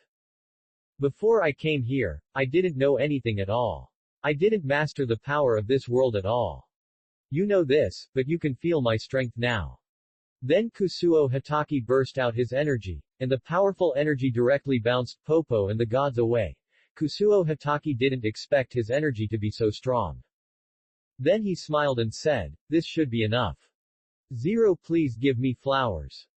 S1: Before I came here, I didn't know anything at all. I didn't master the power of this world at all. You know this, but you can feel my strength now." Then Kusuo Hatake burst out his energy, and the powerful energy directly bounced Popo and the gods away. Kusuo Hatake didn't expect his energy to be so strong. Then he smiled and said, "This should be enough. Zero, please give me flowers."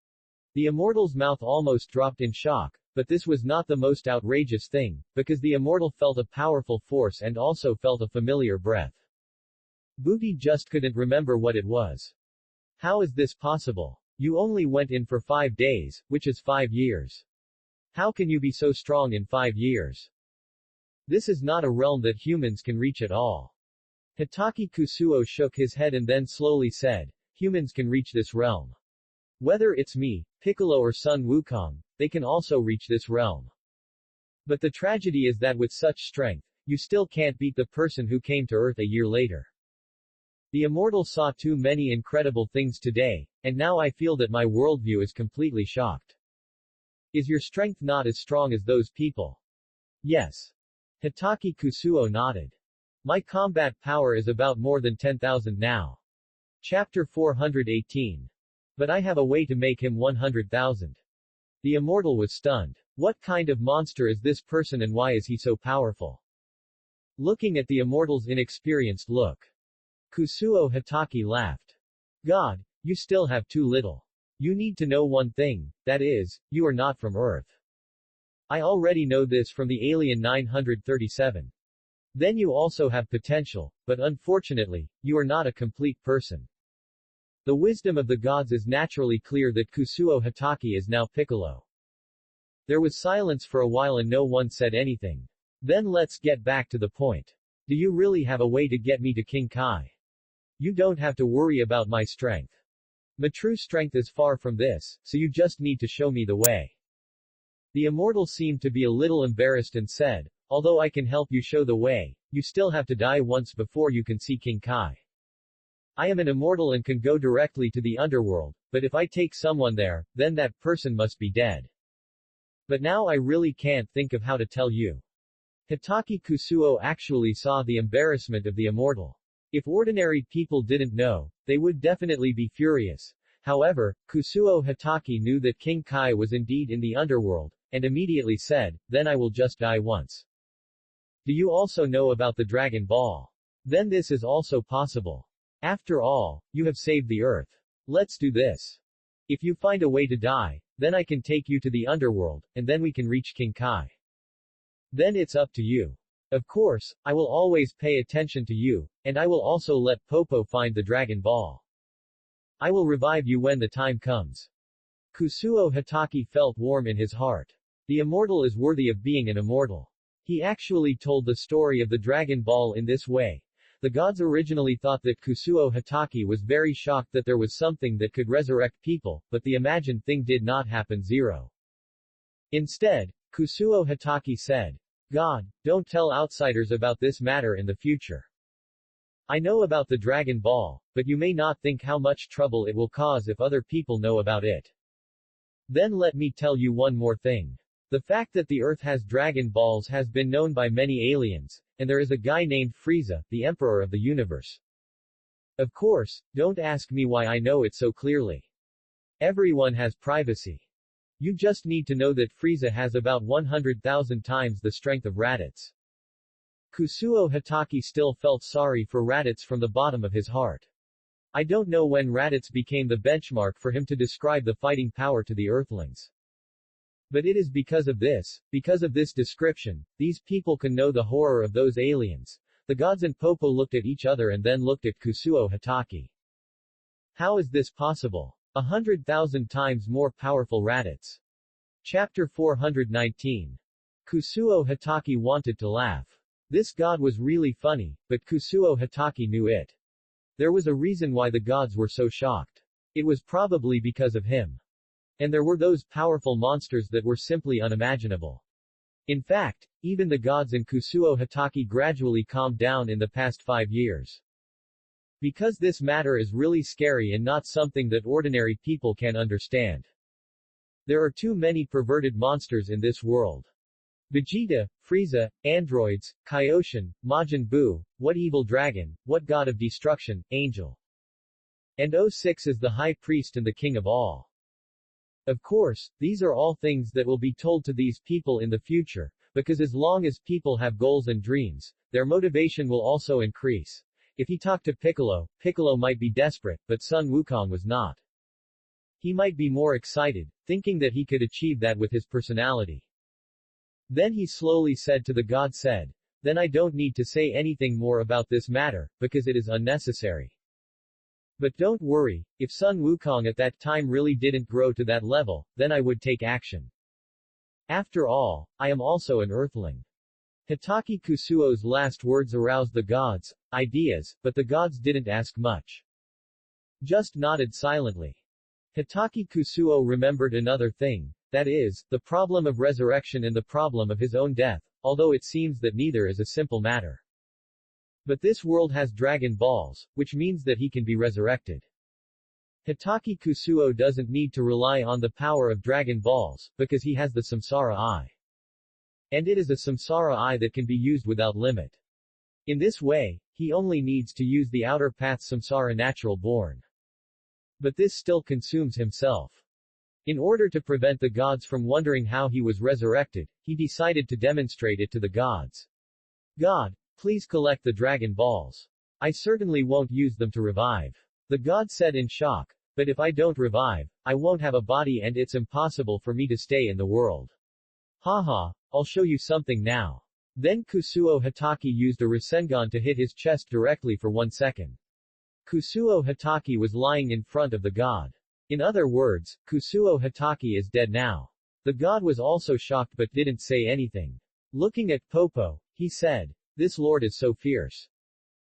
S1: The immortal's mouth almost dropped in shock, but this was not the most outrageous thing, because the immortal felt a powerful force and also felt a familiar breath. Booty just couldn't remember what it was. How is this possible? You only went in for 5 days, which is 5 years. How can you be so strong in 5 years? This is not a realm that humans can reach at all. Hatake Kusuo shook his head and then slowly said, "Humans can reach this realm. Whether it's me, Piccolo or Sun Wukong, they can also reach this realm. But the tragedy is that with such strength, you still can't beat the person who came to Earth a year later. The immortal saw too many incredible things today, and now I feel that my worldview is completely shocked. Is your strength not as strong as those people?" "Yes." Hatake Kusuo nodded. "My combat power is about more than 10,000 now. Chapter 418. But I have a way to make him 100,000. The immortal was stunned. What kind of monster is this person and why is he so powerful? Looking at the immortal's inexperienced look, Kusuo Hatake laughed. "God, you still have too little. You need to know one thing, that is, you are not from Earth. I already know this from the Alien 937. Then you also have potential, but unfortunately, you are not a complete person." The wisdom of the gods is naturally clear that Kusuo Hatake is now Piccolo. There was silence for a while and no one said anything. Then let's get back to the point. Do you really have a way to get me to King Kai? You don't have to worry about my strength. My true strength is far from this, so you just need to show me the way. The immortal seemed to be a little embarrassed and said, "Although I can help you show the way, you still have to die once before you can see King Kai. I am an immortal and can go directly to the underworld, but if I take someone there, then that person must be dead. But now I really can't think of how to tell you." Hatake Kusuo actually saw the embarrassment of the immortal. If ordinary people didn't know, they would definitely be furious. However, Kusuo Hatake knew that King Kai was indeed in the underworld, and immediately said, "Then I will just die once." Do you also know about the Dragon Ball? Then this is also possible. After all, you have saved the Earth. Let's do this. If you find a way to die, then I can take you to the underworld, and then we can reach King Kai. Then it's up to you. Of course, I will always pay attention to you, and I will also let Popo find the Dragon Ball. I will revive you when the time comes. Kusuo Hatake felt warm in his heart. The immortal is worthy of being an immortal. He actually told the story of the Dragon Ball in this way. The gods originally thought that Kusuo Hatake was very shocked that there was something that could resurrect people, but the imagined thing did not happen. Instead, Kusuo Hatake said, "God, don't tell outsiders about this matter in the future. I know about the Dragon Ball, but you may not think how much trouble it will cause if other people know about it. Then let me tell you one more thing. The fact that the Earth has Dragon Balls has been known by many aliens, and there is a guy named Frieza, the Emperor of the Universe. Of course, don't ask me why I know it so clearly. Everyone has privacy. You just need to know that Frieza has about 100,000 times the strength of Raditz." Kusuo Hatake still felt sorry for Raditz from the bottom of his heart. I don't know when Raditz became the benchmark for him to describe the fighting power to the Earthlings. But it is because of this description, these people can know the horror of those aliens. The gods and Popo looked at each other and then looked at Kusuo Hatake. How is this possible? 100,000 times more powerful Raditz. Chapter 419. Kusuo Hatake wanted to laugh. This god was really funny, but Kusuo Hatake knew it. There was a reason why the gods were so shocked. It was probably because of him. And there were those powerful monsters that were simply unimaginable. In fact, even the gods and Kusuo Hatake gradually calmed down in the past 5 years. Because this matter is really scary and not something that ordinary people can understand. There are too many perverted monsters in this world. Vegeta, Frieza, androids, Kaioshin, Majin Buu, what evil dragon, what god of destruction, angel. And 06 is the high priest and the king of all. Of course, these are all things that will be told to these people in the future, because as long as people have goals and dreams, their motivation will also increase. If he talked to Piccolo, Piccolo might be desperate, but Sun Wukong was not. He might be more excited, thinking that he could achieve that with his personality. Then he slowly said to the god said, then I don't need to say anything more about this matter, because it is unnecessary. But don't worry, if Sun Wukong at that time really didn't grow to that level, then I would take action. After all, I am also an earthling. Hatake Kusuo's last words aroused the gods' ideas, but the gods didn't ask much. Just nodded silently. Hatake Kusuo remembered another thing, that is, the problem of resurrection and the problem of his own death, although it seems that neither is a simple matter. But this world has Dragon Balls, which means that he can be resurrected. Hatake Kusuo doesn't need to rely on the power of Dragon Balls, because he has the Samsara Eye. And it is a Samsara Eye that can be used without limit. In this way, he only needs to use the outer path Samsara natural born. But this still consumes himself. In order to prevent the gods from wondering how he was resurrected, he decided to demonstrate it to the gods. God, please collect the Dragon Balls. I certainly won't use them to revive. The god said in shock, but if I don't revive, I won't have a body and it's impossible for me to stay in the world. Haha, I'll show you something now. Then Kusuo Hatake used a Rasengan to hit his chest directly for 1 second. Kusuo Hatake was lying in front of the god. In other words, Kusuo Hatake is dead now. The god was also shocked but didn't say anything. Looking at Popo, he said, this lord is so fierce.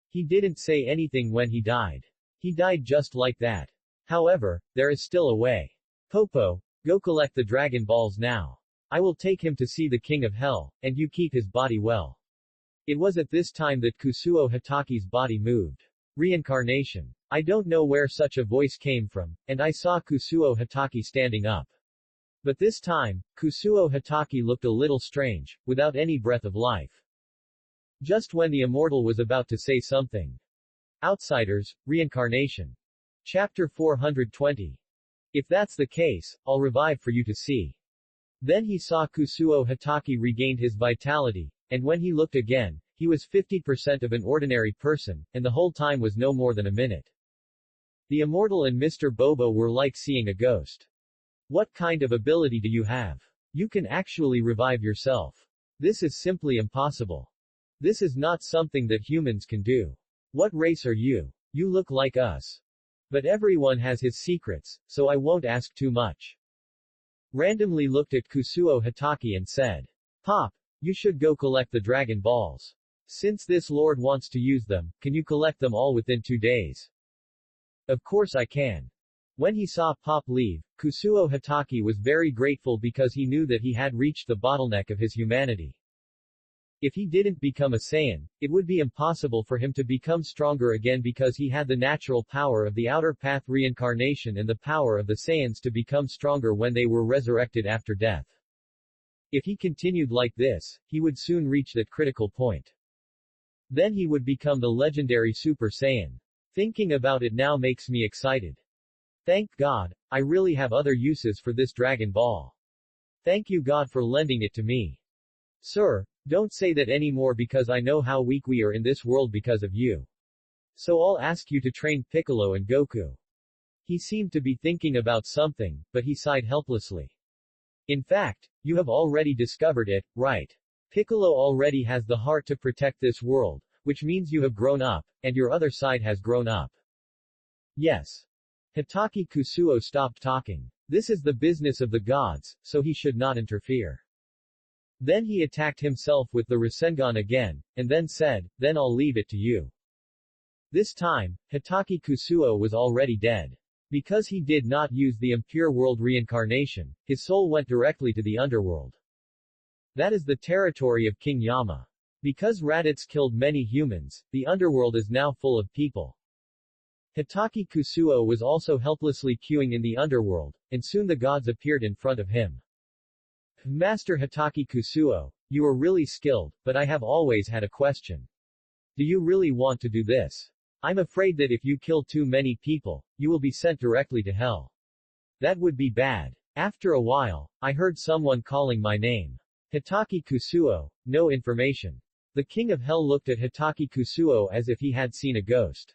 S1: He didn't say anything when he died. He died just like that. However, there is still a way. Popo, go collect the Dragon Balls now. I will take him to see the King of Hell, and you keep his body well. It was at this time that Kusuo Hatake's body moved. Reincarnation. I don't know where such a voice came from, and I saw Kusuo Hatake standing up. But this time, Kusuo Hatake looked a little strange, without any breath of life. Just when the immortal was about to say something. Outsiders, Reincarnation. Chapter 420. If that's the case, I'll revive for you to see. Then he saw Kusuo Hatake regained his vitality, and when he looked again, he was 50% of an ordinary person, and the whole time was no more than a minute. The immortal and Mr. Bobo were like seeing a ghost. What kind of ability do you have? You can actually revive yourself. This is simply impossible. This is not something that humans can do. What race are you? You look like us. But everyone has his secrets, so I won't ask too much. Randomly looked at Kusuo Hatake and said, Pop, you should go collect the Dragon Balls. Since this lord wants to use them, can you collect them all within 2 days? Of course I can. When he saw Pop leave, Kusuo Hatake was very grateful because he knew that he had reached the bottleneck of his humanity. If he didn't become a Saiyan, it would be impossible for him to become stronger again because he had the natural power of the outer path reincarnation and the power of the Saiyans to become stronger when they were resurrected after death. If he continued like this, he would soon reach that critical point. Then he would become the legendary Super Saiyan. Thinking about it now makes me excited. Thank God, I really have other uses for this Dragon Ball. Thank you God for lending it to me. Sir, don't say that anymore because I know how weak we are in this world because of you. So I'll ask you to train Piccolo and Goku. He seemed to be thinking about something, but he sighed helplessly. In fact, you have already discovered it, right? Piccolo already has the heart to protect this world, which means you have grown up, and your other side has grown up. Yes. Hatake Kusuo stopped talking. This is the business of the gods, so he should not interfere. Then he attacked himself with the Rasengan again, and then said, then I'll leave it to you. This time, Hatake Kusuo was already dead. Because he did not use the impure world reincarnation, his soul went directly to the underworld. That is the territory of King Yama. Because Raditz killed many humans, the underworld is now full of people. Hitaki Kusuo was also helplessly queuing in the underworld, and soon the gods appeared in front of him. Master Hitaki Kusuo, you are really skilled, but I have always had a question. Do you really want to do this? I'm afraid that if you kill too many people, you will be sent directly to hell. That would be bad. After a while, I heard someone calling my name. Hitaki Kusuo, no information. The king of hell looked at Hitaki Kusuo as if he had seen a ghost.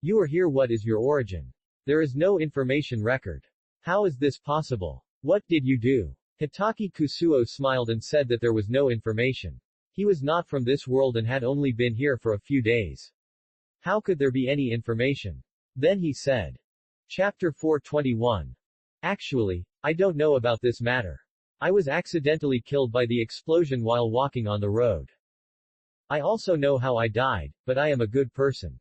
S1: You are here. What is your origin? There is no information record. How is this possible? What did you do? Hitaki Kusuo smiled and said that there was no information. He was not from this world and had only been here for a few days. How could there be any information? Then he said. Chapter 421. Actually, I don't know about this matter. I was accidentally killed by the explosion while walking on the road. I also know how I died, but I am a good person.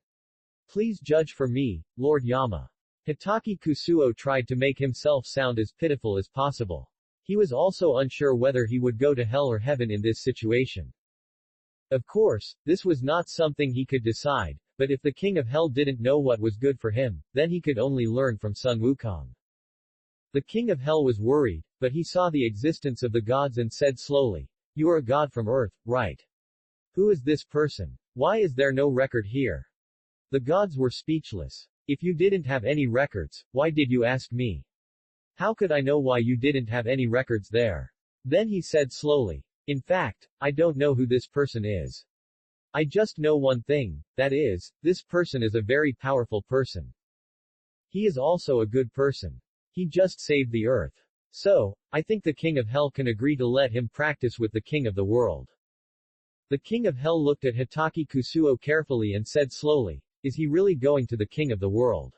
S1: Please judge for me, Lord Yama. Hitaki Kusuo tried to make himself sound as pitiful as possible. He was also unsure whether he would go to hell or heaven in this situation. Of course, this was not something he could decide, but if the king of hell didn't know what was good for him, then he could only learn from Sun Wukong. The king of hell was worried, but he saw the existence of the gods and said slowly, "You are a god from earth, right? Who is this person? Why is there no record here?" The gods were speechless. If you didn't have any records, why did you ask me? How could I know why you didn't have any records there? Then he said slowly, "In fact, I don't know who this person is. I just know one thing, that is, this person is a very powerful person. He is also a good person. He just saved the earth. So, I think the king of hell can agree to let him practice with the king of the world." The king of hell looked at Hitaki Kusuo carefully and said slowly, "Is he really going to the king of the world?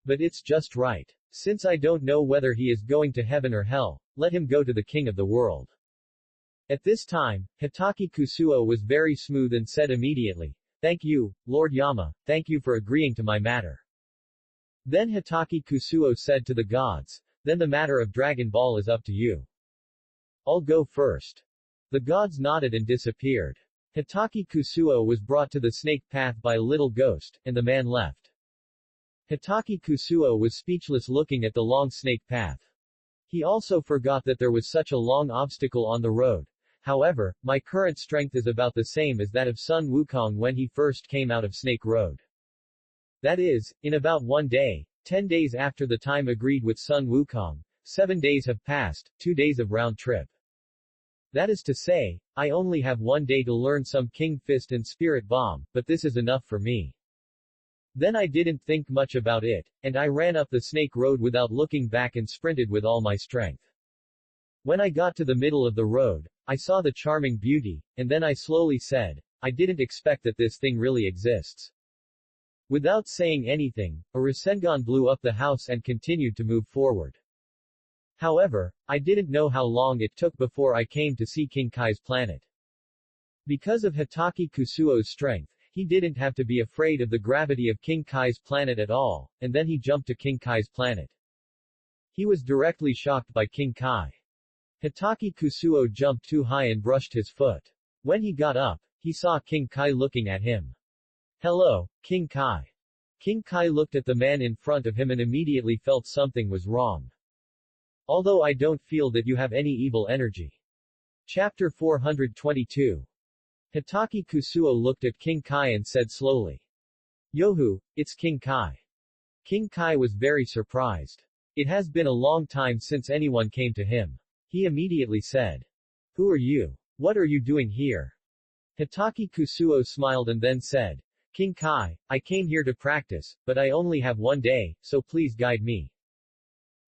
S1: But it's just right. Since I don't know whether he is going to heaven or hell, let him go to the king of the world." At this time, Hitaki Kusuo was very smooth and said immediately, "Thank you, Lord Yama, thank you for agreeing to my matter." Then Hitaki Kusuo said to the gods, "Then the matter of Dragon Ball is up to you. I'll go first." The gods nodded and disappeared. Hitaki Kusuo was brought to the snake path by a little ghost, and the man left. Hitaki Kusuo was speechless looking at the long snake path. He also forgot that there was such a long obstacle on the road. However, my current strength is about the same as that of Sun Wukong when he first came out of Snake Road. That is, in about 1 day, 10 days after the time agreed with Sun Wukong, 7 days have passed, 2 days of round trip. That is to say, I only have 1 day to learn some King Fist and Spirit Bomb, but this is enough for me. Then I didn't think much about it, and I ran up the Snake Road without looking back and sprinted with all my strength. When I got to the middle of the road, I saw the charming beauty, and then I slowly said, "I didn't expect that this thing really exists." Without saying anything, a Rasengan blew up the house and continued to move forward. However, I didn't know how long it took before I came to see King Kai's planet. Because of Hitaki Kusuo's strength, he didn't have to be afraid of the gravity of King Kai's planet at all, and then he jumped to King Kai's planet. He was directly shocked by King Kai. Hitaki Kusuo jumped too high and brushed his foot. When he got up, he saw King Kai looking at him. "Hello, King Kai." King Kai looked at the man in front of him and immediately felt something was wrong. "Although I don't feel that you have any evil energy." Chapter 422. Hitaki Kusuo looked at King Kai and said slowly, "Yohu, it's King Kai." King Kai was very surprised. It has been a long time since anyone came to him. He immediately said, "Who are you? What are you doing here?" Hitaki Kusuo smiled and then said, "King Kai, I came here to practice, but I only have 1 day, so please guide me."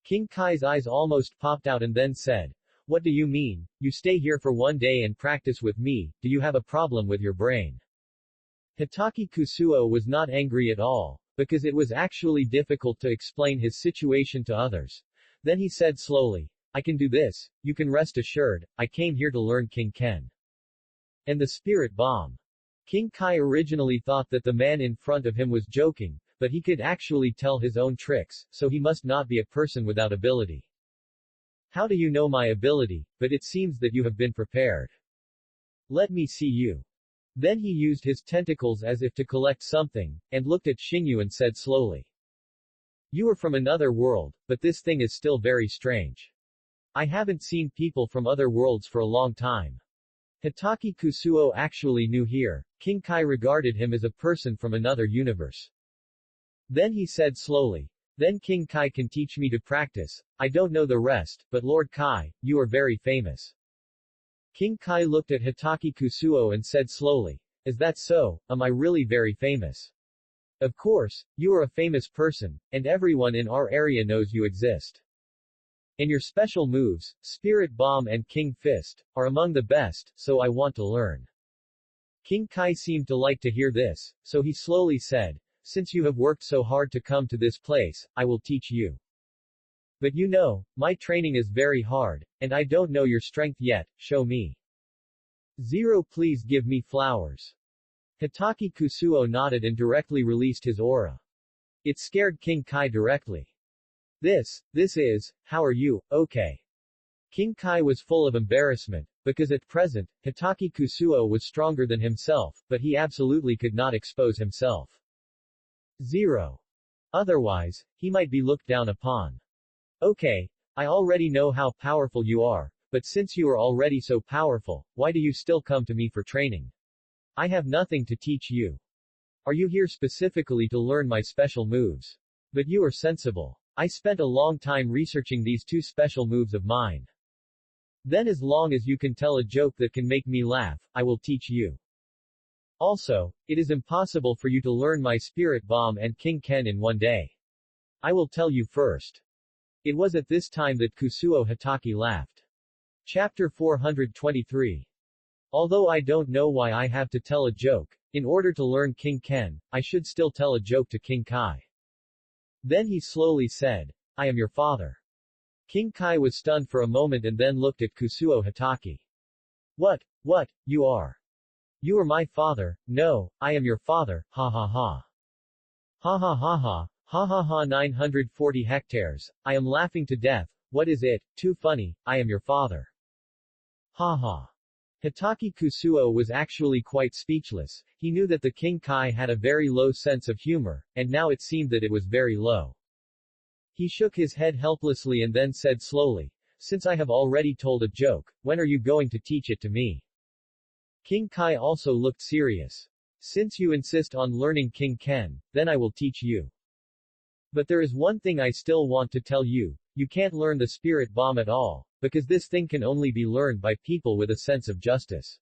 S1: King Kai's eyes almost popped out and then said, "What do you mean? You stay here for 1 day and practice with me, do you have a problem with your brain?" Hitaki Kusuo was not angry at all, because it was actually difficult to explain his situation to others. Then he said slowly, "I can do this, you can rest assured, I came here to learn King Ken. And the Spirit Bomb." King Kai originally thought that the man in front of him was joking, but he could actually tell his own tricks, so he must not be a person without ability. How do you know my ability? But it seems that you have been prepared. Let me see you. Then he used his tentacles as if to collect something, and looked at Xingyu and said slowly. You are from another world, but this thing is still very strange. I haven't seen people from other worlds for a long time. Hitaki Kusuo actually knew here. King Kai regarded him as a person from another universe. Then he said slowly. Then King Kai can teach me to practice. I don't know the rest, but Lord Kai, you are very famous. King Kai looked at Hitaki Kusuo and said slowly. Is that so? Am I really very famous? Of course, you are a famous person, and everyone in our area knows you exist. And your special moves, Spirit Bomb and King Fist, are among the best, so I want to learn. King Kai seemed to like to hear this, so he slowly said, since you have worked so hard to come to this place, I will teach you. But you know, my training is very hard, and I don't know your strength yet, show me. Zero, please give me flowers. Hitaki Kusuo nodded and directly released his aura. It scared King Kai directly. This is, how are you, okay. King Kai was full of embarrassment, because at present, Hitaki Kusuo was stronger than himself, but he absolutely could not expose himself. Zero. Otherwise, he might be looked down upon. Okay, I already know how powerful you are, but since you are already so powerful, why do you still come to me for training? I have nothing to teach you. Are you here specifically to learn my special moves? But you are sensible. I spent a long time researching these two special moves of mine. Then as long as you can tell a joke that can make me laugh, I will teach you. Also, it is impossible for you to learn my Spirit Bomb and King Ken in one day. I will tell you first. It was at this time that Kusuo Hitaki laughed. Chapter 423. Although I don't know why I have to tell a joke, in order to learn King Ken, I should still tell a joke to King Kai. Then he slowly said, I am your father. King Kai was stunned for a moment and then looked at Kusuo Hitaki. What, you are? You are my father? No, I am your father, ha ha ha. Ha ha ha ha, ha ha ha 940 hectares, I am laughing to death, what is it, too funny, I am your father. Ha ha. Hitaki Kusuo was actually quite speechless. He knew that the King Kai had a very low sense of humor, and now it seemed that it was very low. He shook his head helplessly and then said slowly, since I have already told a joke, when are you going to teach it to me? King Kai also looked serious. Since you insist on learning King Ken, then I will teach you. But there is one thing I still want to tell you, you can't learn the Spirit Bomb at all, because this thing can only be learned by people with a sense of justice.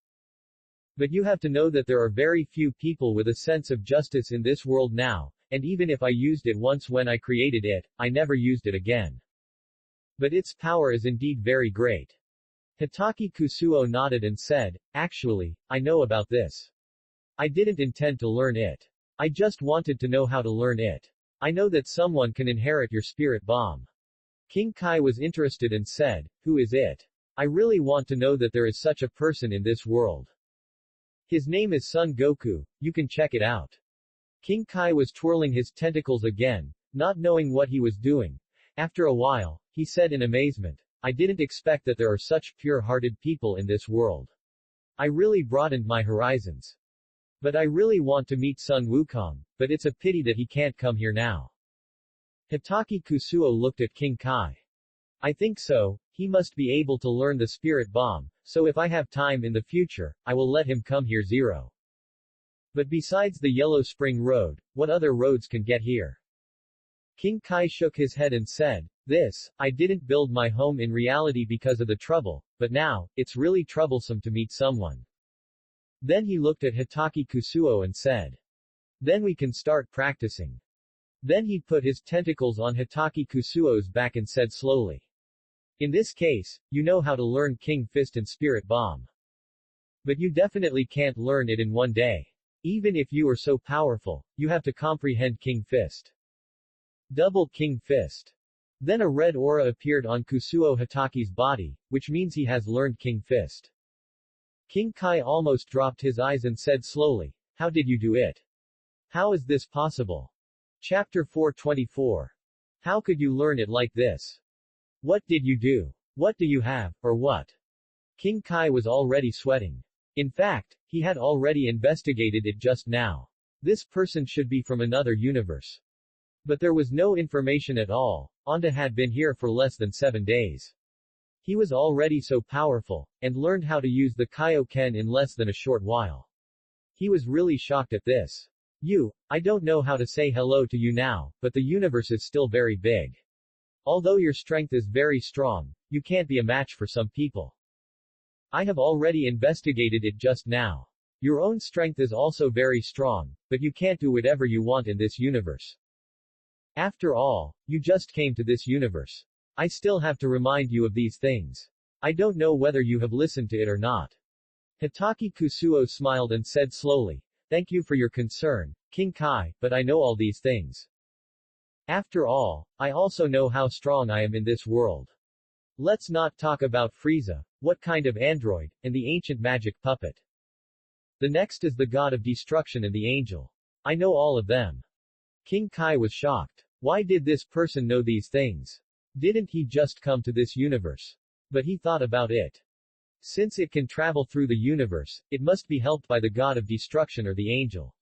S1: But you have to know that there are very few people with a sense of justice in this world now, and even if I used it once when I created it, I never used it again. But its power is indeed very great. Hitaki Kusuo nodded and said, actually, I know about this. I didn't intend to learn it. I just wanted to know how to learn it. I know that someone can inherit your Spirit Bomb. King Kai was interested and said, who is it? I really want to know that there is such a person in this world. His name is Son Goku, you can check it out. King Kai was twirling his tentacles again, not knowing what he was doing. After a while, he said in amazement, I didn't expect that there are such pure-hearted people in this world. I really broadened my horizons. But I really want to meet Sun Wukong, but it's a pity that he can't come here now. Hitaki Kusuo looked at King Kai. I think so, he must be able to learn the Spirit Bomb, so if I have time in the future, I will let him come here. Zero. But besides the Yellow Spring Road, what other roads can get here? King Kai shook his head and said, I didn't build my home in reality because of the trouble, but now, it's really troublesome to meet someone. Then he looked at Hitaki Kusuo and said, then we can start practicing. Then he put his tentacles on Hitaki Kusuo's back and said slowly, in this case, you know how to learn King Fist and Spirit Bomb. But you definitely can't learn it in one day. Even if you are so powerful, you have to comprehend King Fist. Double King Fist. Then a red aura appeared on Kusuo Hitaki's body, which means he has learned King Fist. King Kai almost dropped his eyes and said slowly, how did you do it? How is this possible? Chapter 424. How could you learn it like this? What did you do? What do you have, or what? King Kai was already sweating. In fact, he had already investigated it just now. This person should be from another universe. But there was no information at all. Anda had been here for less than 7 days. He was already so powerful, and learned how to use the Kaioken in less than a short while. He was really shocked at this. I don't know how to say hello to you now, but the universe is still very big. Although your strength is very strong, you can't be a match for some people. I have already investigated it just now. Your own strength is also very strong, but you can't do whatever you want in this universe. After all, you just came to this universe. I still have to remind you of these things. I don't know whether you have listened to it or not. Hitaki Kusuo smiled and said slowly, "Thank you for your concern, King Kai, but I know all these things. After all, I also know how strong I am in this world. Let's not talk about Frieza, what kind of android, and the ancient magic puppet. The next is the god of destruction and the angel. I know all of them." King Kai was shocked. Why did this person know these things? Didn't he just come to this universe? But he thought about it. Since it can travel through the universe, it must be helped by the god of destruction or the angel.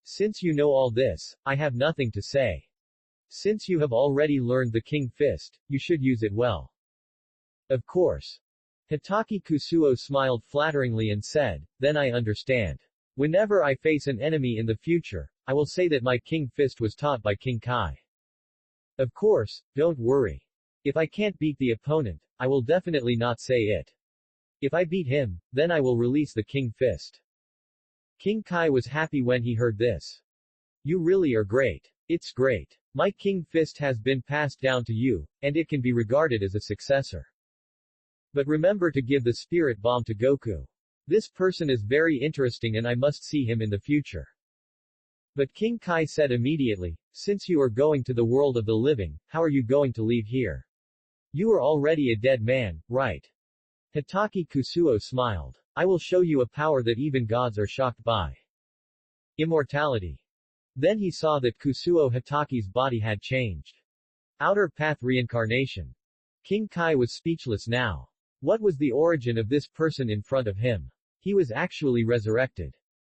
S1: Since you know all this, I have nothing to say. Since you have already learned the King Fist, you should use it well. Of course. Hitaki Kusuo smiled flatteringly and said, "Then I understand. Whenever I face an enemy in the future, I will say that my King Fist was taught by King Kai. Of course, don't worry. If I can't beat the opponent, I will definitely not say it. If I beat him, then I will release the King Fist." King Kai was happy when he heard this. "You really are great. It's great. My King Fist has been passed down to you, and it can be regarded as a successor. But remember to give the spirit bomb to Goku. This person is very interesting and I must see him in the future." But King Kai said immediately, "Since you are going to the world of the living, how are you going to leave here? You are already a dead man, right?" Hitaki Kusuo smiled. "I will show you a power that even gods are shocked by. Immortality." Then he saw that Kusuo Hitaki's body had changed. Outer path reincarnation. King Kai was speechless now. What was the origin of this person in front of him? He was actually resurrected.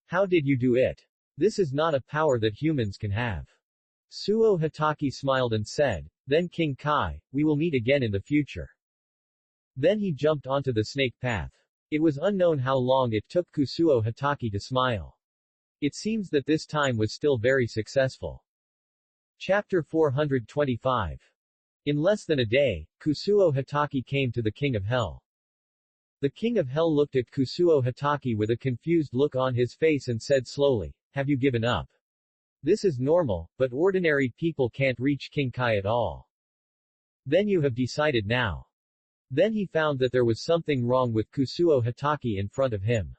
S1: How did you do it? This is not a power that humans can have. Suo Hitaki smiled and said, "Then King Kai, we will meet again in the future." Then he jumped onto the snake path. It was unknown how long it took Kusuo Hitaki to smile. It seems that this time was still very successful. Chapter 425. In less than a day, Kusuo Hitaki came to the King of Hell. The King of Hell looked at Kusuo Hitaki with a confused look on his face and said slowly, "Have you given up? This is normal, but ordinary people can't reach King Kai at all. Then you have decided now." Then he found that there was something wrong with Kusuo Hitaki in front of him.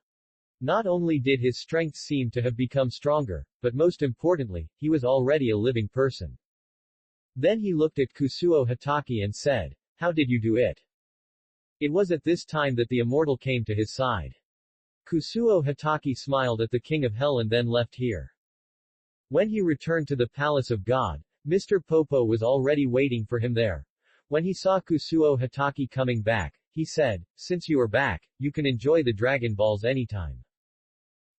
S1: Not only did his strength seem to have become stronger, but most importantly, he was already a living person. Then he looked at Kusuo Hitaki and said, "How did you do it?" It was at this time that the immortal came to his side. Kusuo Hitaki smiled at the King of Hell and then left here. When he returned to the Palace of God, Mr. Popo was already waiting for him there. When he saw Kusuo Hitaki coming back, he said, "Since you are back, you can enjoy the Dragon Balls anytime."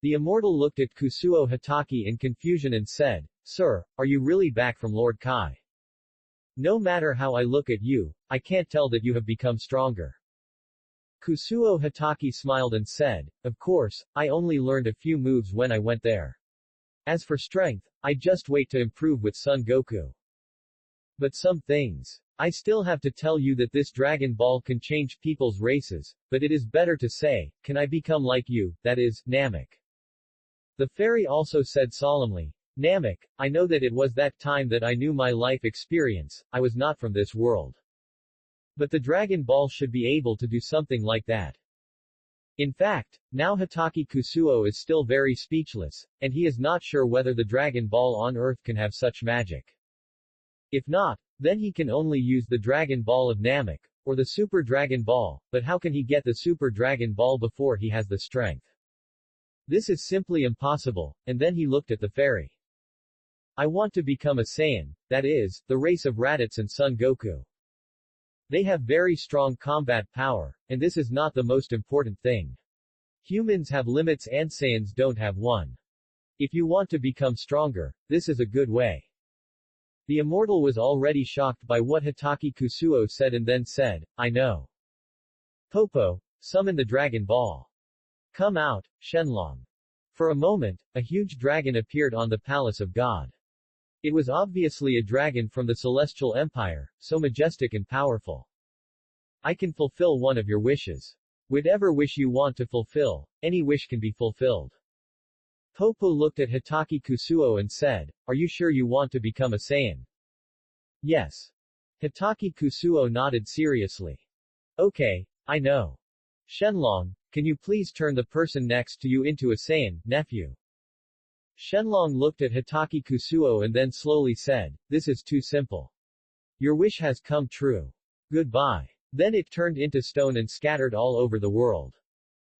S1: The immortal looked at Kusuo Hitaki in confusion and said, "Sir, are you really back from Lord Kai? No matter how I look at you, I can't tell that you have become stronger." Kusuo Hitaki smiled and said, "Of course, I only learned a few moves when I went there. As for strength, I just wait to improve with Son Goku. But some things. I still have to tell you that this Dragon Ball can change people's races, but it is better to say, can I become like you, that is, Namek." The fairy also said solemnly, "Namek, I know that it was that time that I knew my life experience, I was not from this world. But the Dragon Ball should be able to do something like that." In fact, now Hitaki Kusuo is still very speechless, and he is not sure whether the Dragon Ball on Earth can have such magic. If not, then he can only use the Dragon Ball of Namek, or the Super Dragon Ball, but how can he get the Super Dragon Ball before he has the strength? This is simply impossible, and then he looked at the fairy. "I want to become a Saiyan, that is, the race of Raditz and Son Goku." They have very strong combat power, and this is not the most important thing. Humans have limits and Saiyans don't have one. If you want to become stronger, this is a good way. The immortal was already shocked by what Hitaki Kusuo said and then said, I know. Popo, summon the Dragon Ball. Come out, Shenlong. For a moment, a huge dragon appeared on the Palace of God. It was obviously a dragon from the Celestial Empire, so majestic and powerful. I can fulfill one of your wishes. Whatever wish you want to fulfill, any wish can be fulfilled. Popo looked at Hitaki Kusuo and said, Are you sure you want to become a Saiyan? Yes. Hitaki Kusuo nodded seriously. Okay, I know. Shenlong, can you please turn the person next to you into a Saiyan, nephew? Shenlong looked at Hitaki Kusuo and then slowly said, This is too simple. Your wish has come true. Goodbye. Then it turned into stone and scattered all over the world.